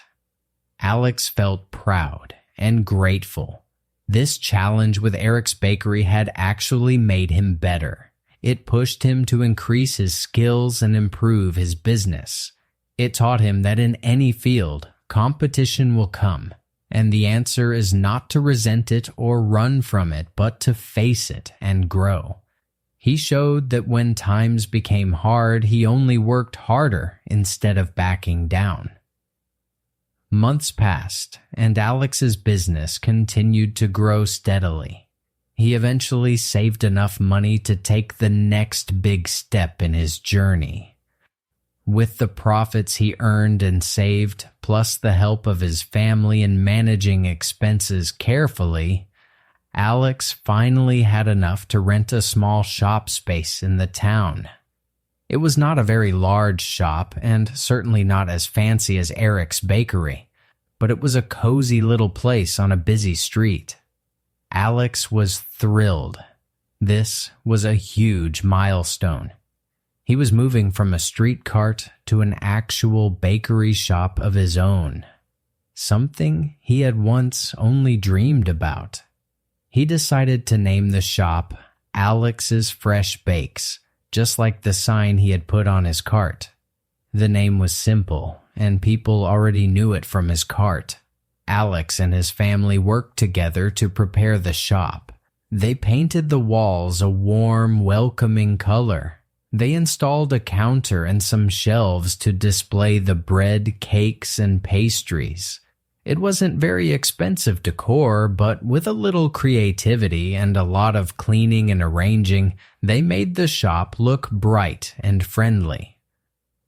Alex felt proud and grateful. This challenge with Eric's Bakery had actually made him better. It pushed him to increase his skills and improve his business. It taught him that in any field, competition will come, and the answer is not to resent it or run from it, but to face it and grow. He showed that when times became hard, he only worked harder instead of backing down. Months passed, and Alex's business continued to grow steadily. He eventually saved enough money to take the next big step in his journey. With the profits he earned and saved, plus the help of his family in managing expenses carefully, Alex finally had enough to rent a small shop space in the town. It was not a very large shop, and certainly not as fancy as Eric's Bakery, but it was a cozy little place on a busy street. Alex was thrilled. This was a huge milestone. He was moving from a street cart to an actual bakery shop of his own, something he had once only dreamed about. He decided to name the shop Alex's Fresh Bakes, just like the sign he had put on his cart. The name was simple, and people already knew it from his cart. Alex and his family worked together to prepare the shop. They painted the walls a warm, welcoming color. They installed a counter and some shelves to display the bread, cakes, and pastries. It wasn't very expensive decor, but with a little creativity and a lot of cleaning and arranging, they made the shop look bright and friendly.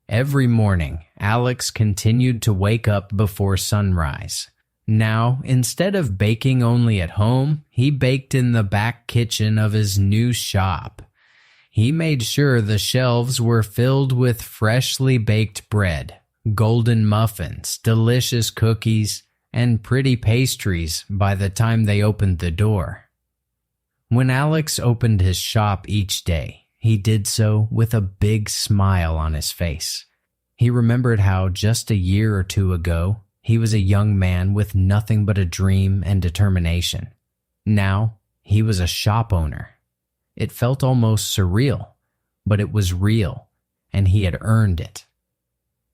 Every morning, Alex continued to wake up before sunrise. Now, instead of baking only at home, he baked in the back kitchen of his new shop. He made sure the shelves were filled with freshly baked bread, golden muffins, delicious cookies, and pretty pastries by the time they opened the door. When Alex opened his shop each day, he did so with a big smile on his face. He remembered how just a year or two ago, he was a young man with nothing but a dream and determination. Now, he was a shop owner. It felt almost surreal, but it was real, and he had earned it.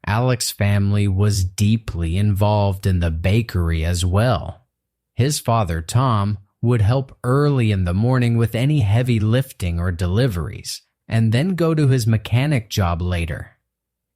Alex's family was deeply involved in the bakery as well. His father, Tom, would help early in the morning with any heavy lifting or deliveries, and then go to his mechanic job later.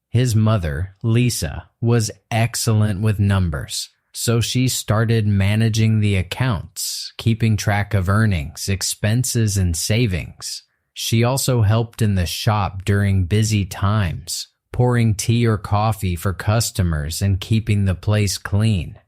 His mother, Lisa, was excellent with numbers, so she started managing the accounts, keeping track of earnings, expenses, and savings. She also helped in the shop during busy times, pouring tea or coffee for customers and keeping the place clean.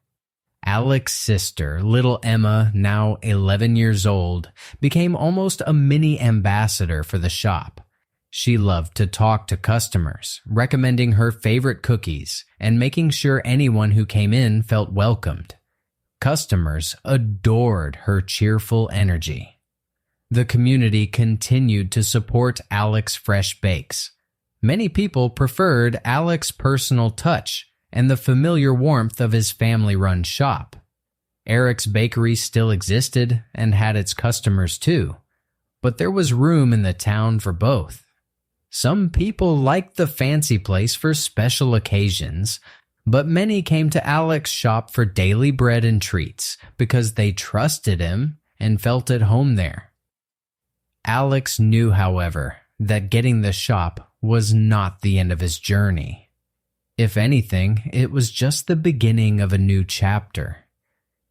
Alex's sister, little Emma, now 11 years old, became almost a mini ambassador for the shop. She loved to talk to customers, recommending her favorite cookies and making sure anyone who came in felt welcomed. Customers adored her cheerful energy. The community continued to support Alex's fresh bakes. Many people preferred Alex's personal touch and the familiar warmth of his family-run shop. Eric's bakery still existed and had its customers too, but there was room in the town for both. Some people liked the fancy place for special occasions, but many came to Alex's shop for daily bread and treats because they trusted him and felt at home there. Alex knew, however, that getting the shop was not the end of his journey. If anything, it was just the beginning of a new chapter.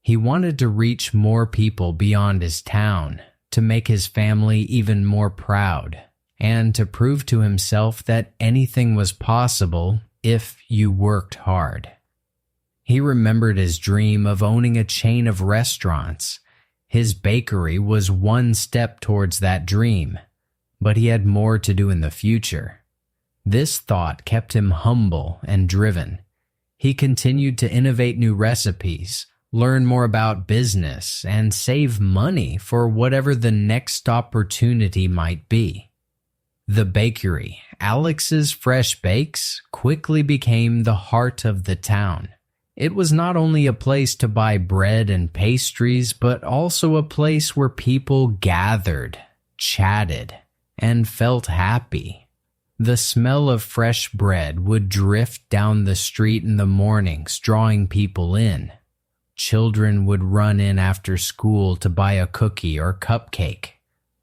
He wanted to reach more people beyond his town, to make his family even more proud, and to prove to himself that anything was possible if you worked hard. He remembered his dream of owning a chain of restaurants. His bakery was one step towards that dream, but he had more to do in the future. This thought kept him humble and driven. He continued to innovate new recipes, learn more about business, and save money for whatever the next opportunity might be. The bakery, Alex's Fresh Bakes, quickly became the heart of the town. It was not only a place to buy bread and pastries, but also a place where people gathered, chatted, and felt happy. The smell of fresh bread would drift down the street in the mornings, drawing people in. Children would run in after school to buy a cookie or cupcake.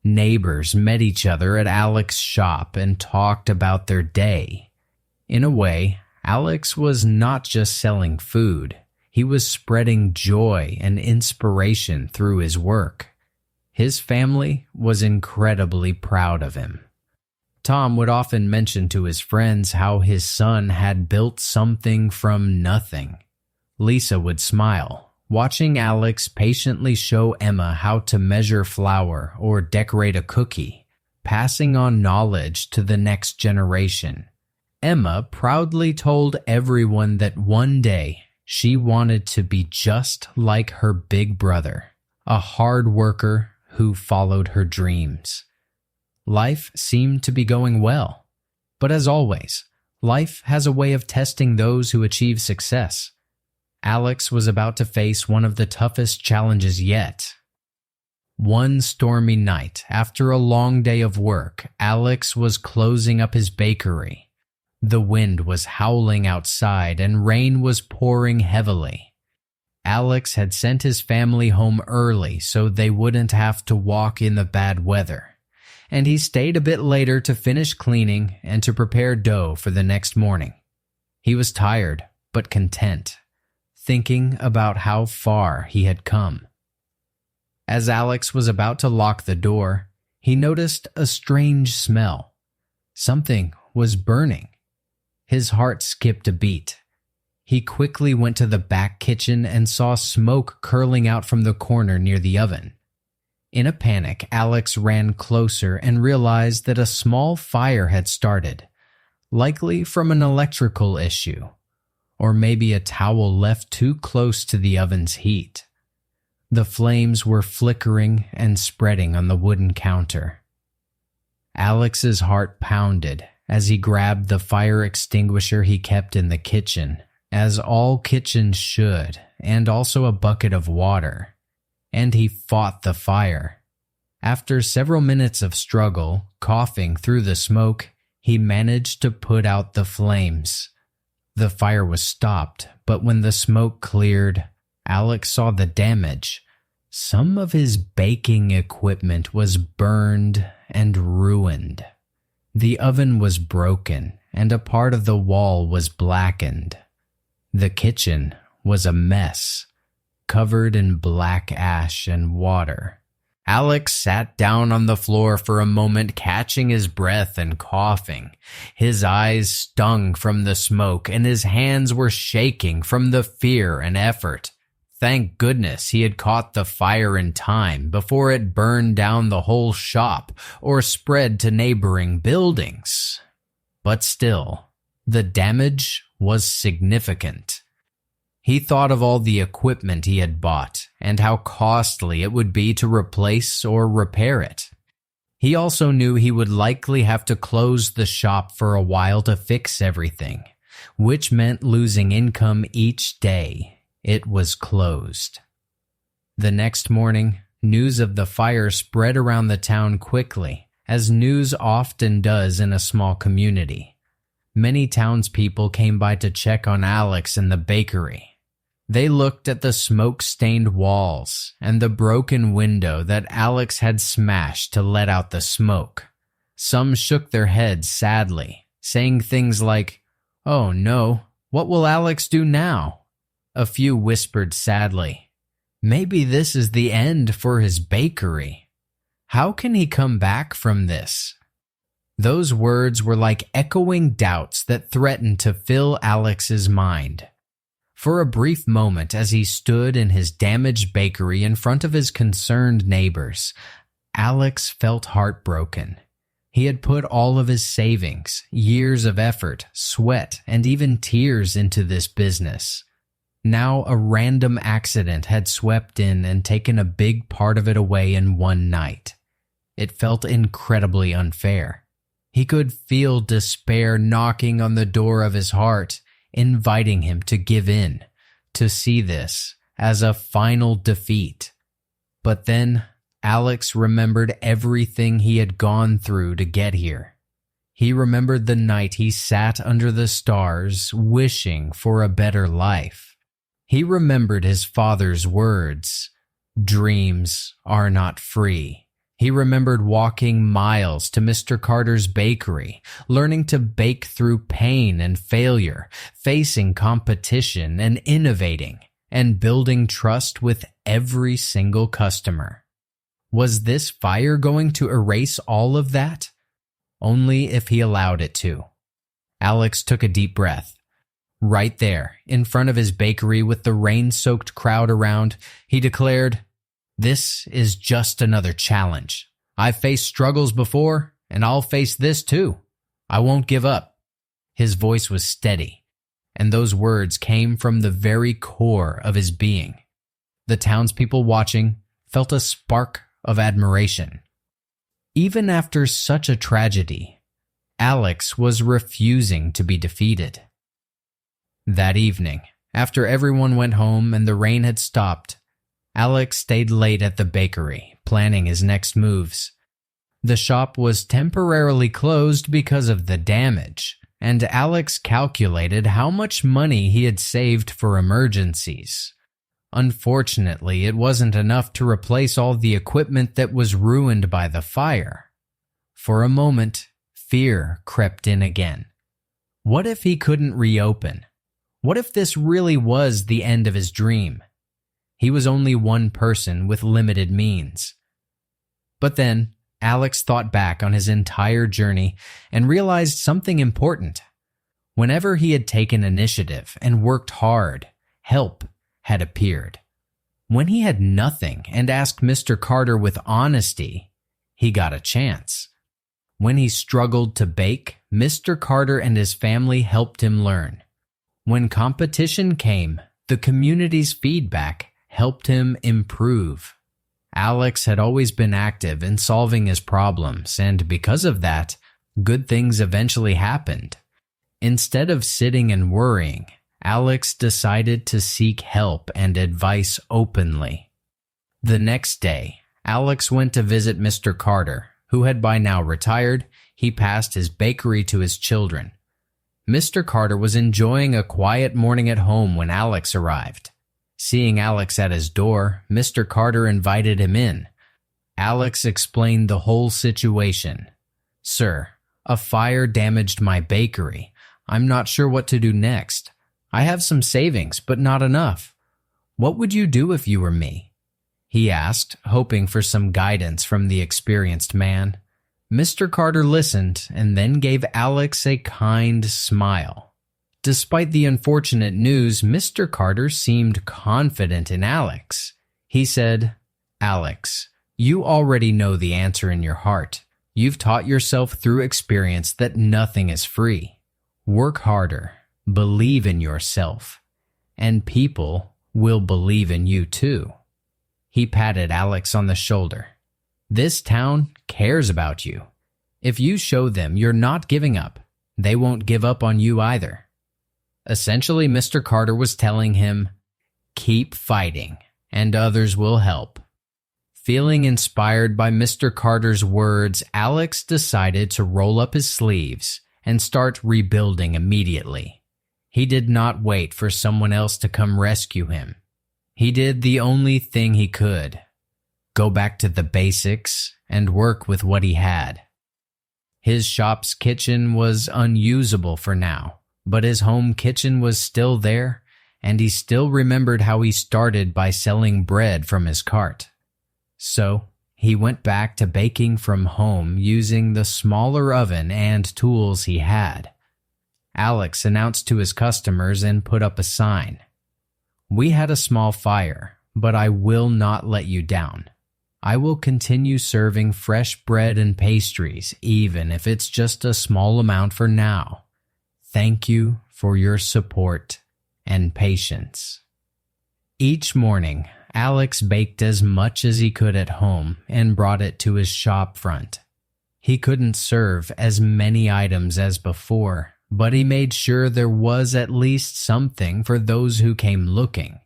Neighbors met each other at Alex's shop and talked about their day. In a way, Alex was not just selling food. He was spreading joy and inspiration through his work. His family was incredibly proud of him. Tom would often mention to his friends how his son had built something from nothing. Lisa would smile, watching Alex patiently show Emma how to measure flour or decorate a cookie, passing on knowledge to the next generation. Emma proudly told everyone that one day she wanted to be just like her big brother, a hard worker who followed her dreams. Life seemed to be going well, but as always, life has a way of testing those who achieve success. Alex was about to face one of the toughest challenges yet. One stormy night, after a long day of work, Alex was closing up his bakery. The wind was howling outside and rain was pouring heavily. Alex had sent his family home early so they wouldn't have to walk in the bad weather, and he stayed a bit later to finish cleaning and to prepare dough for the next morning. He was tired, but content, thinking about how far he had come. As Alex was about to lock the door, he noticed a strange smell. Something was burning. His heart skipped a beat. He quickly went to the back kitchen and saw smoke curling out from the corner near the oven. In a panic, Alex ran closer and realized that a small fire had started, likely from an electrical issue, or maybe a towel left too close to the oven's heat. The flames were flickering and spreading on the wooden counter. Alex's heart pounded as he grabbed the fire extinguisher he kept in the kitchen, as all kitchens should, and also a bucket of water. And he fought the fire. After several minutes of struggle, coughing through the smoke, he managed to put out the flames. The fire was stopped, but when the smoke cleared, Alex saw the damage. Some of his baking equipment was burned and ruined. The oven was broken, and a part of the wall was blackened. The kitchen was a mess, covered in black ash and water. Alex sat down on the floor for a moment, catching his breath and coughing. His eyes stung from the smoke, and his hands were shaking from the fear and effort. Thank goodness he had caught the fire in time before it burned down the whole shop or spread to neighboring buildings. But still, the damage was significant. He thought of all the equipment he had bought and how costly it would be to replace or repair it. He also knew he would likely have to close the shop for a while to fix everything, which meant losing income each day it was closed. The next morning, news of the fire spread around the town quickly, as news often does in a small community. Many townspeople came by to check on Alex in the bakery. They looked at the smoke-stained walls and the broken window that Alex had smashed to let out the smoke. Some shook their heads sadly, saying things like, "Oh no, what will Alex do now?" A few whispered sadly, "Maybe this is the end for his bakery. How can he come back from this?" Those words were like echoing doubts that threatened to fill Alex's mind. For a brief moment, as he stood in his damaged bakery in front of his concerned neighbors, Alex felt heartbroken. He had put all of his savings, years of effort, sweat, and even tears into this business. Now a random accident had swept in and taken a big part of it away in one night. It felt incredibly unfair. He could feel despair knocking on the door of his heart, inviting him to give in, to see this as a final defeat. But then Alex remembered everything he had gone through to get here. He remembered the night he sat under the stars wishing for a better life. He remembered his father's words, "Dreams are not free." He remembered walking miles to Mr. Carter's bakery, learning to bake through pain and failure, facing competition and innovating, and building trust with every single customer. Was this fire going to erase all of that? Only if he allowed it to. Alex took a deep breath. Right there, in front of his bakery with the rain-soaked crowd around, he declared, "This is just another challenge. I've faced struggles before, and I'll face this too. I won't give up." His voice was steady, and those words came from the very core of his being. The townspeople watching felt a spark of admiration. Even after such a tragedy, Alex was refusing to be defeated. That evening, after everyone went home and the rain had stopped, Alex stayed late at the bakery, planning his next moves. The shop was temporarily closed because of the damage, and Alex calculated how much money he had saved for emergencies. Unfortunately, it wasn't enough to replace all the equipment that was ruined by the fire. For a moment, fear crept in again. What if he couldn't reopen? What if this really was the end of his dream? He was only one person with limited means. But then, Alex thought back on his entire journey and realized something important. Whenever he had taken initiative and worked hard, help had appeared. When he had nothing and asked Mr. Carter with honesty, he got a chance. When he struggled to bake, Mr. Carter and his family helped him learn. When competition came, the community's feedback helped him improve. Alex had always been active in solving his problems, and because of that, good things eventually happened. Instead of sitting and worrying, Alex decided to seek help and advice openly. The next day, Alex went to visit Mr. Carter, who had by now retired. He passed his bakery to his children. Mr. Carter was enjoying a quiet morning at home when Alex arrived. Seeing Alex at his door, Mr. Carter invited him in. Alex explained the whole situation. "Sir, a fire damaged my bakery. I'm not sure what to do next. I have some savings, but not enough. What would you do if you were me?" he asked, hoping for some guidance from the experienced man. Mr. Carter listened and then gave Alex a kind smile. Despite the unfortunate news, Mr. Carter seemed confident in Alex. He said, "Alex, you already know the answer in your heart. You've taught yourself through experience that nothing is free. Work harder, believe in yourself, and people will believe in you too." He patted Alex on the shoulder. "This town cares about you. If you show them you're not giving up, they won't give up on you either." Essentially, Mr. Carter was telling him, keep fighting, and others will help. Feeling inspired by Mr. Carter's words, Alex decided to roll up his sleeves and start rebuilding immediately. He did not wait for someone else to come rescue him. He did the only thing he could: go back to the basics and work with what he had. His shop's kitchen was unusable for now, but his home kitchen was still there, and he still remembered how he started by selling bread from his cart. So he went back to baking from home using the smaller oven and tools he had. Alex announced to his customers and put up a sign: "We had a small fire, but I will not let you down. I will continue serving fresh bread and pastries, even if it's just a small amount for now. Thank you for your support and patience." Each morning, Alex baked as much as he could at home and brought it to his shop front. He couldn't serve as many items as before, but he made sure there was at least something for those who came looking.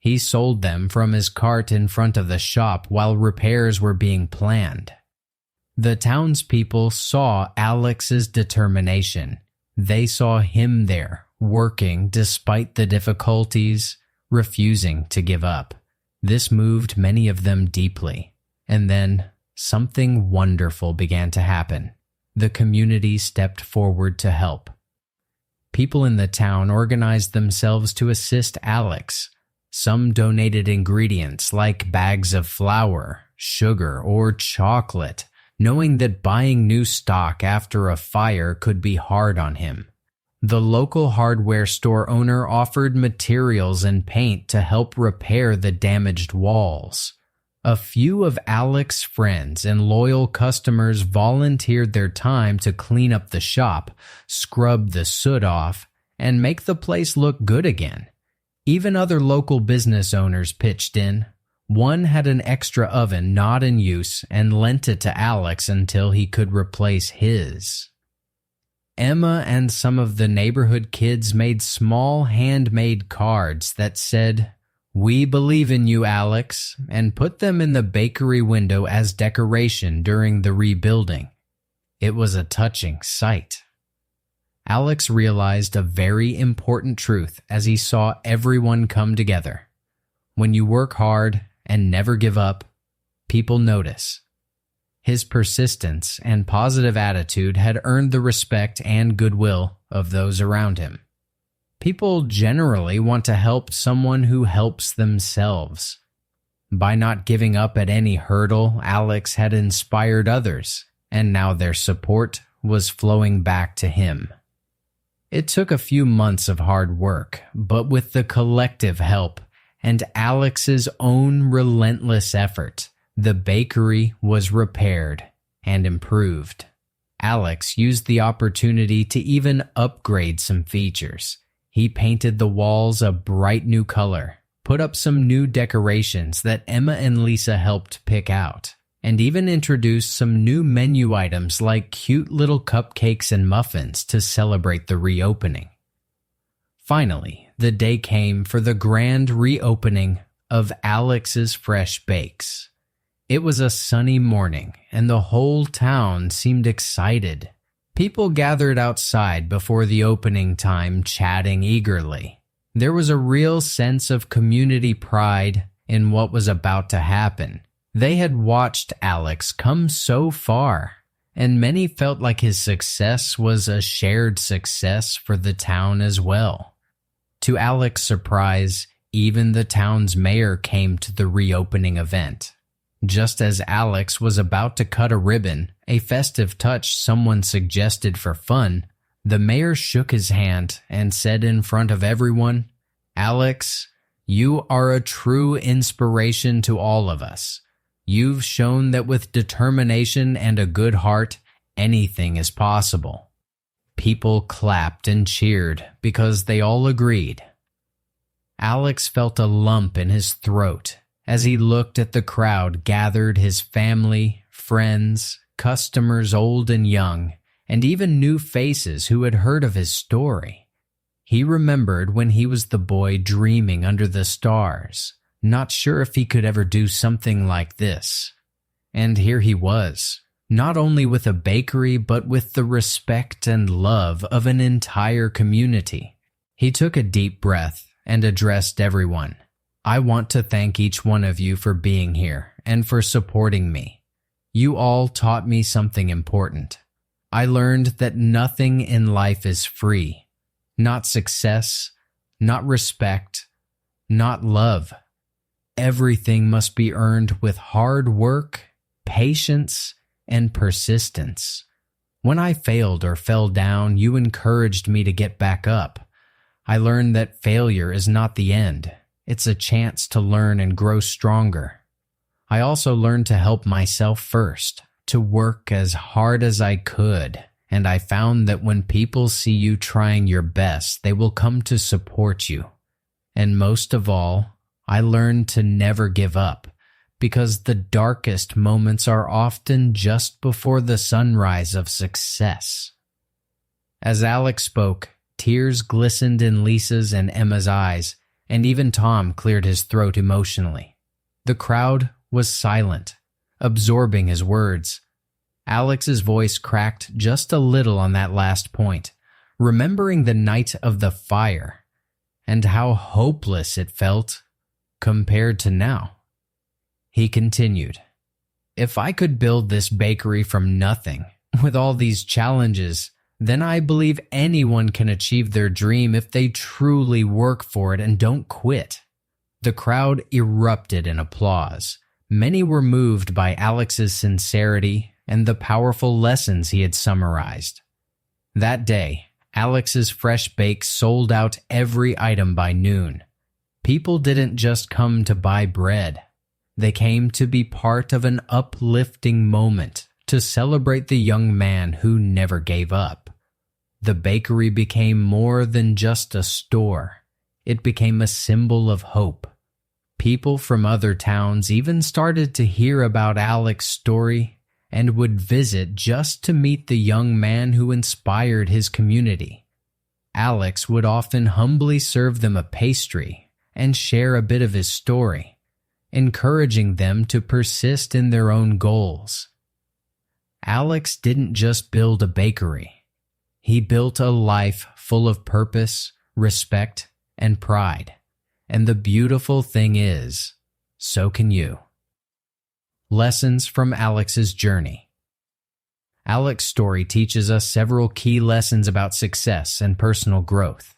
He sold them from his cart in front of the shop while repairs were being planned. The townspeople saw Alex's determination. They saw him there, working despite the difficulties, refusing to give up. This moved many of them deeply. And then something wonderful began to happen. The community stepped forward to help. People in the town organized themselves to assist Alex. Some donated ingredients like bags of flour, sugar, or chocolate, knowing that buying new stock after a fire could be hard on him. The local hardware store owner offered materials and paint to help repair the damaged walls. A few of Alex's friends and loyal customers volunteered their time to clean up the shop, scrub the soot off, and make the place look good again. Even other local business owners pitched in. One had an extra oven not in use and lent it to Alex until he could replace his. Emma and some of the neighborhood kids made small handmade cards that said, "We believe in you, Alex," and put them in the bakery window as decoration during the rebuilding. It was a touching sight. Alex realized a very important truth as he saw everyone come together. When you work hard and never give up, people notice. His persistence and positive attitude had earned the respect and goodwill of those around him. People generally want to help someone who helps themselves. By not giving up at any hurdle, Alex had inspired others, and now their support was flowing back to him. It took a few months of hard work, but with the collective help and Alex's own relentless effort, the bakery was repaired and improved. Alex used the opportunity to even upgrade some features. He painted the walls a bright new color, put up some new decorations that Emma and Lisa helped pick out, and even introduced some new menu items like cute little cupcakes and muffins to celebrate the reopening. Finally, the day came for the grand reopening of Alex's Fresh Bakes. It was a sunny morning, and the whole town seemed excited. People gathered outside before the opening time, chatting eagerly. There was a real sense of community pride in what was about to happen. They had watched Alex come so far, and many felt like his success was a shared success for the town as well. To Alex's surprise, even the town's mayor came to the reopening event. Just as Alex was about to cut a ribbon, a festive touch someone suggested for fun, the mayor shook his hand and said in front of everyone, "Alex, you are a true inspiration to all of us. You've shown that with determination and a good heart, anything is possible." People clapped and cheered because they all agreed. Alex felt a lump in his throat as he looked at the crowd gathered, his family, friends, customers old and young, and even new faces who had heard of his story. He remembered when he was the boy dreaming under the stars, not sure if he could ever do something like this. And here he was, not only with a bakery but with the respect and love of an entire community. He took a deep breath and addressed everyone. "I want to thank each one of you for being here and for supporting me. You all taught me something important. I learned that nothing in life is free. Not success, not respect, not love. Everything must be earned with hard work, patience, and persistence. When I failed or fell down, you encouraged me to get back up. I learned that failure is not the end. It's a chance to learn and grow stronger. I also learned to help myself first, to work as hard as I could, and I found that when people see you trying your best, they will come to support you. And most of all, I learned to never give up, because the darkest moments are often just before the sunrise of success." As Alex spoke, tears glistened in Lisa's and Emma's eyes, and even Tom cleared his throat emotionally. The crowd was silent, absorbing his words. Alex's voice cracked just a little on that last point, remembering the night of the fire, and how hopeless it felt compared to now. He continued, "If I could build this bakery from nothing, with all these challenges, then I believe anyone can achieve their dream if they truly work for it and don't quit." The crowd erupted in applause. Many were moved by Alex's sincerity and the powerful lessons he had summarized. That day, Alex's fresh bake sold out every item by noon. People didn't just come to buy bread. They came to be part of an uplifting moment to celebrate the young man who never gave up. The bakery became more than just a store. It became a symbol of hope. People from other towns even started to hear about Alex's story and would visit just to meet the young man who inspired his community. Alex would often humbly serve them a pastry and share a bit of his story, encouraging them to persist in their own goals. Alex didn't just build a bakery. He built a life full of purpose, respect, and pride. And the beautiful thing is, so can you. Lessons from Alex's journey. Alex's story teaches us several key lessons about success and personal growth.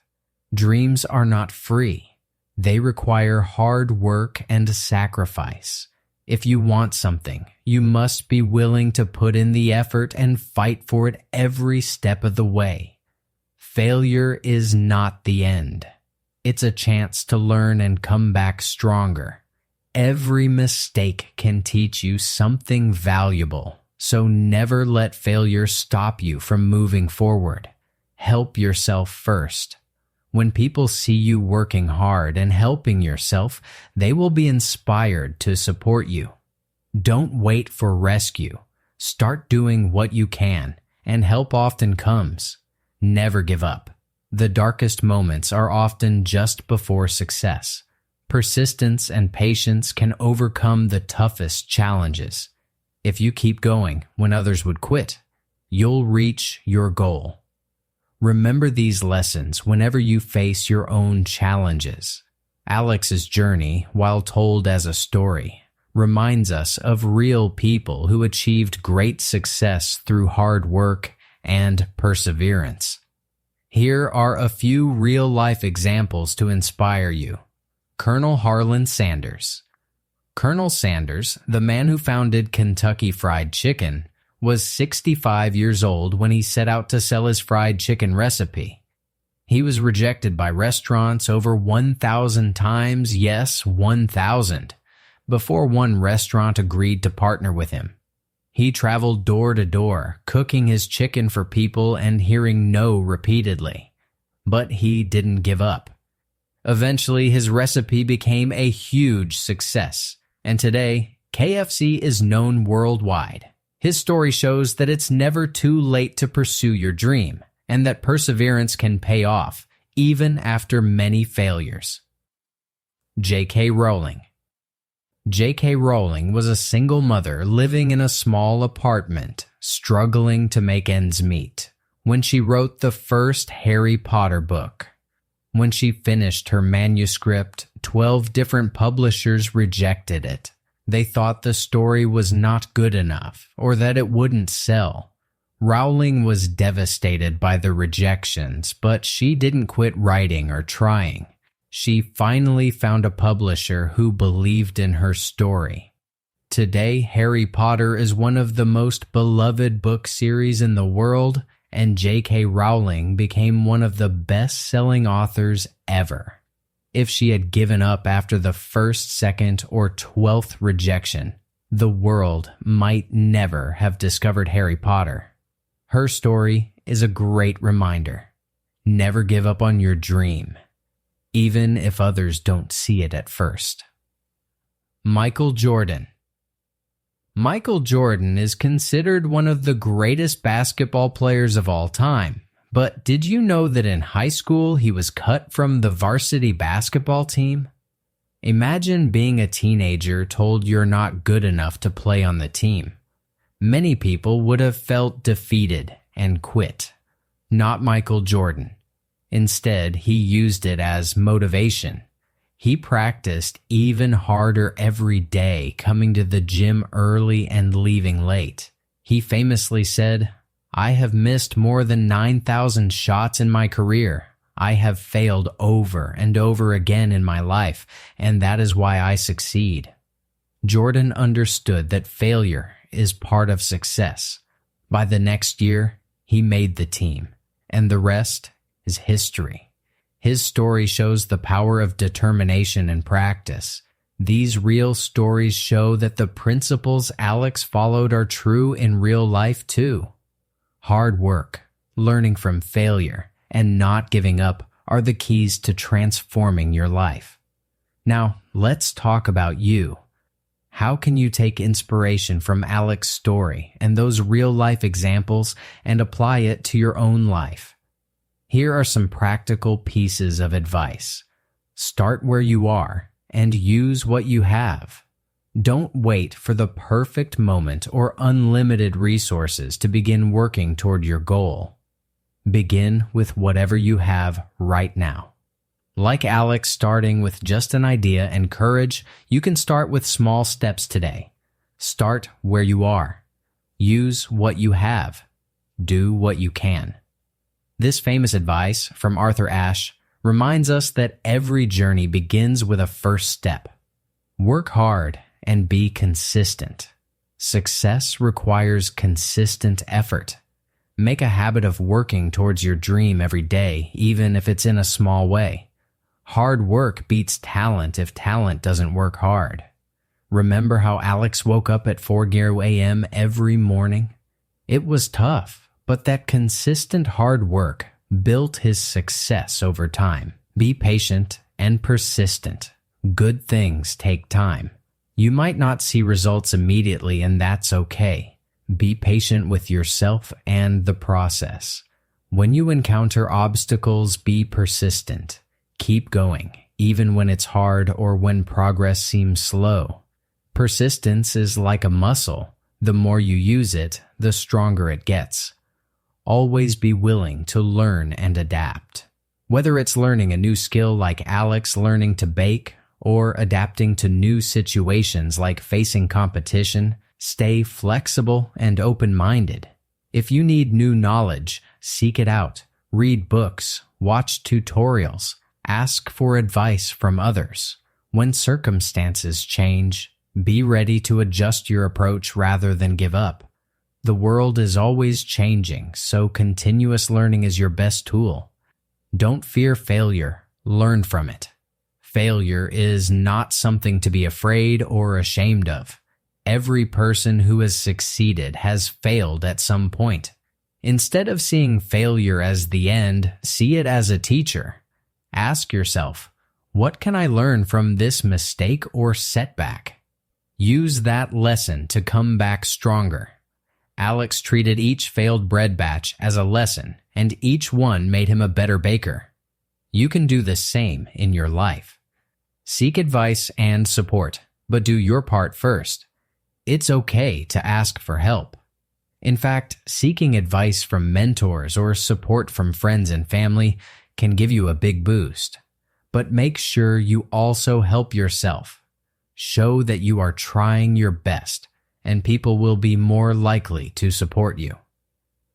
Dreams are not free. They require hard work and sacrifice. If you want something, you must be willing to put in the effort and fight for it every step of the way. Failure is not the end. It's a chance to learn and come back stronger. Every mistake can teach you something valuable, so never let failure stop you from moving forward. Help yourself first. When people see you working hard and helping yourself, they will be inspired to support you. Don't wait for rescue. Start doing what you can, and help often comes. Never give up. The darkest moments are often just before success. Persistence and patience can overcome the toughest challenges. If you keep going when others would quit, you'll reach your goal. Remember these lessons whenever you face your own challenges. Alex's journey, while told as a story, reminds us of real people who achieved great success through hard work and perseverance. Here are a few real-life examples to inspire you. Colonel Harlan Sanders. Colonel Sanders, the man who founded Kentucky Fried Chicken, was 65 years old when he set out to sell his fried chicken recipe. He was rejected by restaurants over 1,000 times, yes, 1,000, before one restaurant agreed to partner with him. He traveled door to door, cooking his chicken for people and hearing no repeatedly. But he didn't give up. Eventually, his recipe became a huge success, and today, KFC is known worldwide. His story shows that it's never too late to pursue your dream, and that perseverance can pay off, even after many failures. J.K. Rowling. J.K. Rowling was a single mother living in a small apartment, struggling to make ends meet, when she wrote the first Harry Potter book. When she finished her manuscript, 12 different publishers rejected it. They thought the story was not good enough, or that it wouldn't sell. Rowling was devastated by the rejections, but she didn't quit writing or trying. She finally found a publisher who believed in her story. Today, Harry Potter is one of the most beloved book series in the world, and J.K. Rowling became one of the best-selling authors ever. If she had given up after the first, second, or 12th rejection, the world might never have discovered Harry Potter. Her story is a great reminder. Never give up on your dream, even if others don't see it at first. Michael Jordan. Michael Jordan is considered one of the greatest basketball players of all time. But did you know that in high school he was cut from the varsity basketball team? Imagine being a teenager told you're not good enough to play on the team. Many people would have felt defeated and quit. Not Michael Jordan. Instead, he used it as motivation. He practiced even harder every day, coming to the gym early and leaving late. He famously said, "I have missed more than 9,000 shots in my career. I have failed over and over again in my life, and that is why I succeed." Jordan understood that failure is part of success. By the next year, he made the team, and the rest is history. His story shows the power of determination and practice. These real stories show that the principles Alex followed are true in real life too. Hard work, learning from failure, and not giving up are the keys to transforming your life. Now, let's talk about you. How can you take inspiration from Alex's story and those real-life examples and apply it to your own life? Here are some practical pieces of advice. Start where you are and use what you have. Don't wait for the perfect moment or unlimited resources to begin working toward your goal. Begin with whatever you have right now. Like Alex starting with just an idea and courage, you can start with small steps today. Start where you are. Use what you have. Do what you can. This famous advice from Arthur Ashe reminds us that every journey begins with a first step. Work hard and be consistent. Success requires consistent effort. Make a habit of working towards your dream every day, even if it's in a small way. Hard work beats talent if talent doesn't work hard. Remember how Alex woke up at 4 a.m. every morning? It was tough, but that consistent hard work built his success over time. Be patient and persistent. Good things take time. You might not see results immediately, and that's okay. Be patient with yourself and the process. When you encounter obstacles, be persistent. Keep going, even when it's hard or when progress seems slow. Persistence is like a muscle. The more you use it, the stronger it gets. Always be willing to learn and adapt. Whether it's learning a new skill like Alex learning to bake, or adapting to new situations like facing competition, stay flexible and open-minded. If you need new knowledge, seek it out. Read books, watch tutorials, ask for advice from others. When circumstances change, be ready to adjust your approach rather than give up. The world is always changing, so continuous learning is your best tool. Don't fear failure, learn from it. Failure is not something to be afraid or ashamed of. Every person who has succeeded has failed at some point. Instead of seeing failure as the end, see it as a teacher. Ask yourself, what can I learn from this mistake or setback? Use that lesson to come back stronger. Alex treated each failed bread batch as a lesson, and each one made him a better baker. You can do the same in your life. Seek advice and support, but do your part first. It's okay to ask for help. In fact, seeking advice from mentors or support from friends and family can give you a big boost. But make sure you also help yourself. Show that you are trying your best, and people will be more likely to support you.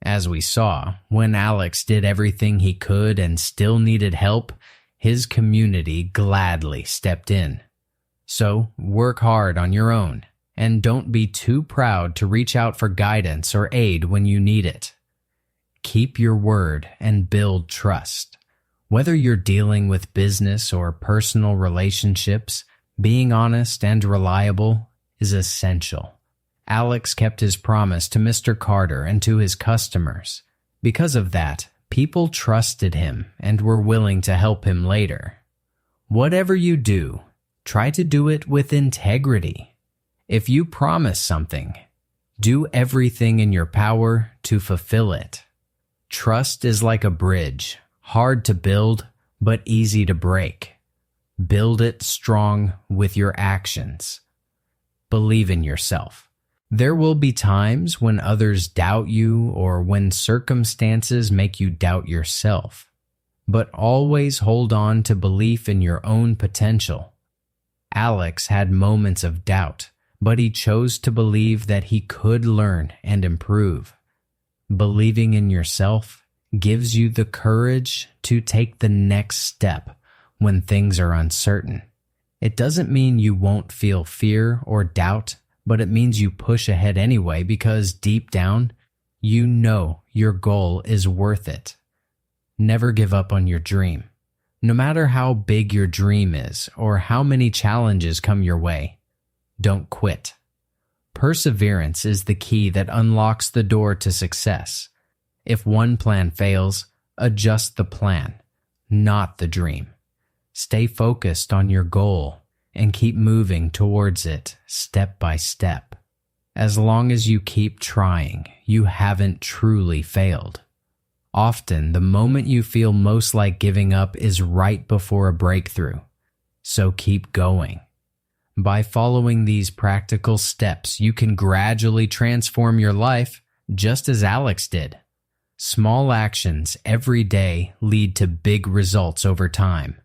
As we saw, when Alex did everything he could and still needed help, his community gladly stepped in. So, work hard on your own, and don't be too proud to reach out for guidance or aid when you need it. Keep your word and build trust. Whether you're dealing with business or personal relationships, being honest and reliable is essential. Alex kept his promise to Mr. Carter and to his customers. Because of that, people trusted him and were willing to help him later. Whatever you do, try to do it with integrity. If you promise something, do everything in your power to fulfill it. Trust is like a bridge, hard to build, but easy to break. Build it strong with your actions. Believe in yourself. There will be times when others doubt you or when circumstances make you doubt yourself. But always hold on to belief in your own potential. Alex had moments of doubt, but he chose to believe that he could learn and improve. Believing in yourself gives you the courage to take the next step when things are uncertain. It doesn't mean you won't feel fear or doubt, but it means you push ahead anyway because deep down, you know your goal is worth it. Never give up on your dream. No matter how big your dream is or how many challenges come your way, don't quit. Perseverance is the key that unlocks the door to success. If one plan fails, adjust the plan, not the dream. Stay focused on your goal and keep moving towards it step by step. As long as you keep trying, you haven't truly failed. Often, the moment you feel most like giving up is right before a breakthrough. So keep going. By following these practical steps, you can gradually transform your life, just as Alex did. Small actions every day lead to big results over time.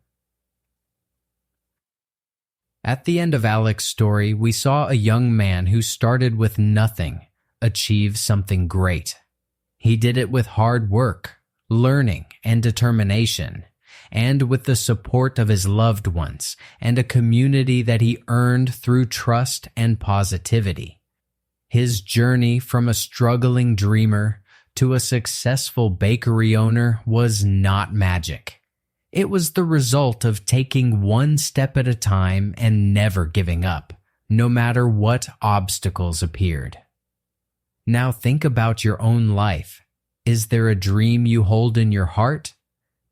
At the end of Alex's story, we saw a young man who started with nothing achieve something great. He did it with hard work, learning, and determination, and with the support of his loved ones and a community that he earned through trust and positivity. His journey from a struggling dreamer to a successful bakery owner was not magic. It was the result of taking one step at a time and never giving up, no matter what obstacles appeared. Now think about your own life. Is there a dream you hold in your heart?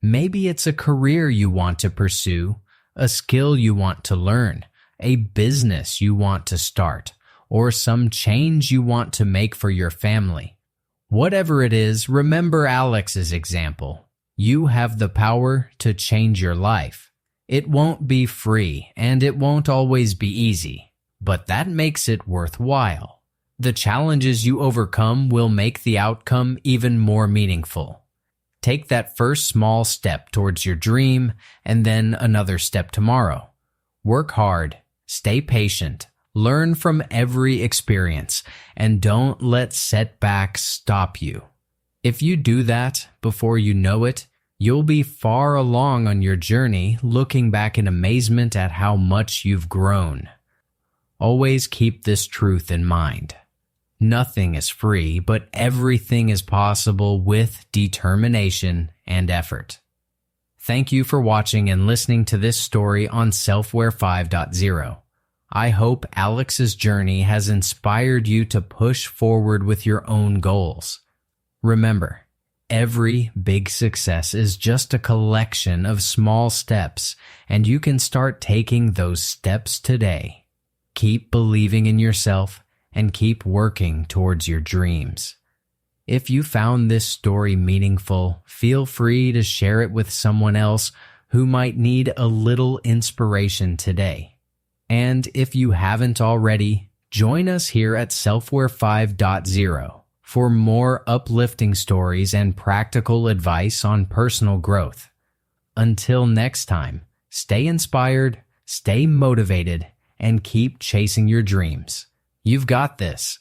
Maybe it's a career you want to pursue, a skill you want to learn, a business you want to start, or some change you want to make for your family. Whatever it is, remember Alex's example. You have the power to change your life. It won't be free, and it won't always be easy, but that makes it worthwhile. The challenges you overcome will make the outcome even more meaningful. Take that first small step towards your dream and then another step tomorrow. Work hard, stay patient, learn from every experience, and don't let setbacks stop you. If you do that before you know it, you'll be far along on your journey, looking back in amazement at how much you've grown. Always keep this truth in mind. Nothing is free, but everything is possible with determination and effort. Thank you for watching and listening to this story on Selfware 5.0. I hope Alex's journey has inspired you to push forward with your own goals. Remember, every big success is just a collection of small steps, and you can start taking those steps today. Keep believing in yourself and keep working towards your dreams. If you found this story meaningful, feel free to share it with someone else who might need a little inspiration today. And if you haven't already, join us here at Selfware 5.0 for more uplifting stories and practical advice on personal growth. Until next time, stay inspired, stay motivated, and keep chasing your dreams. You've got this.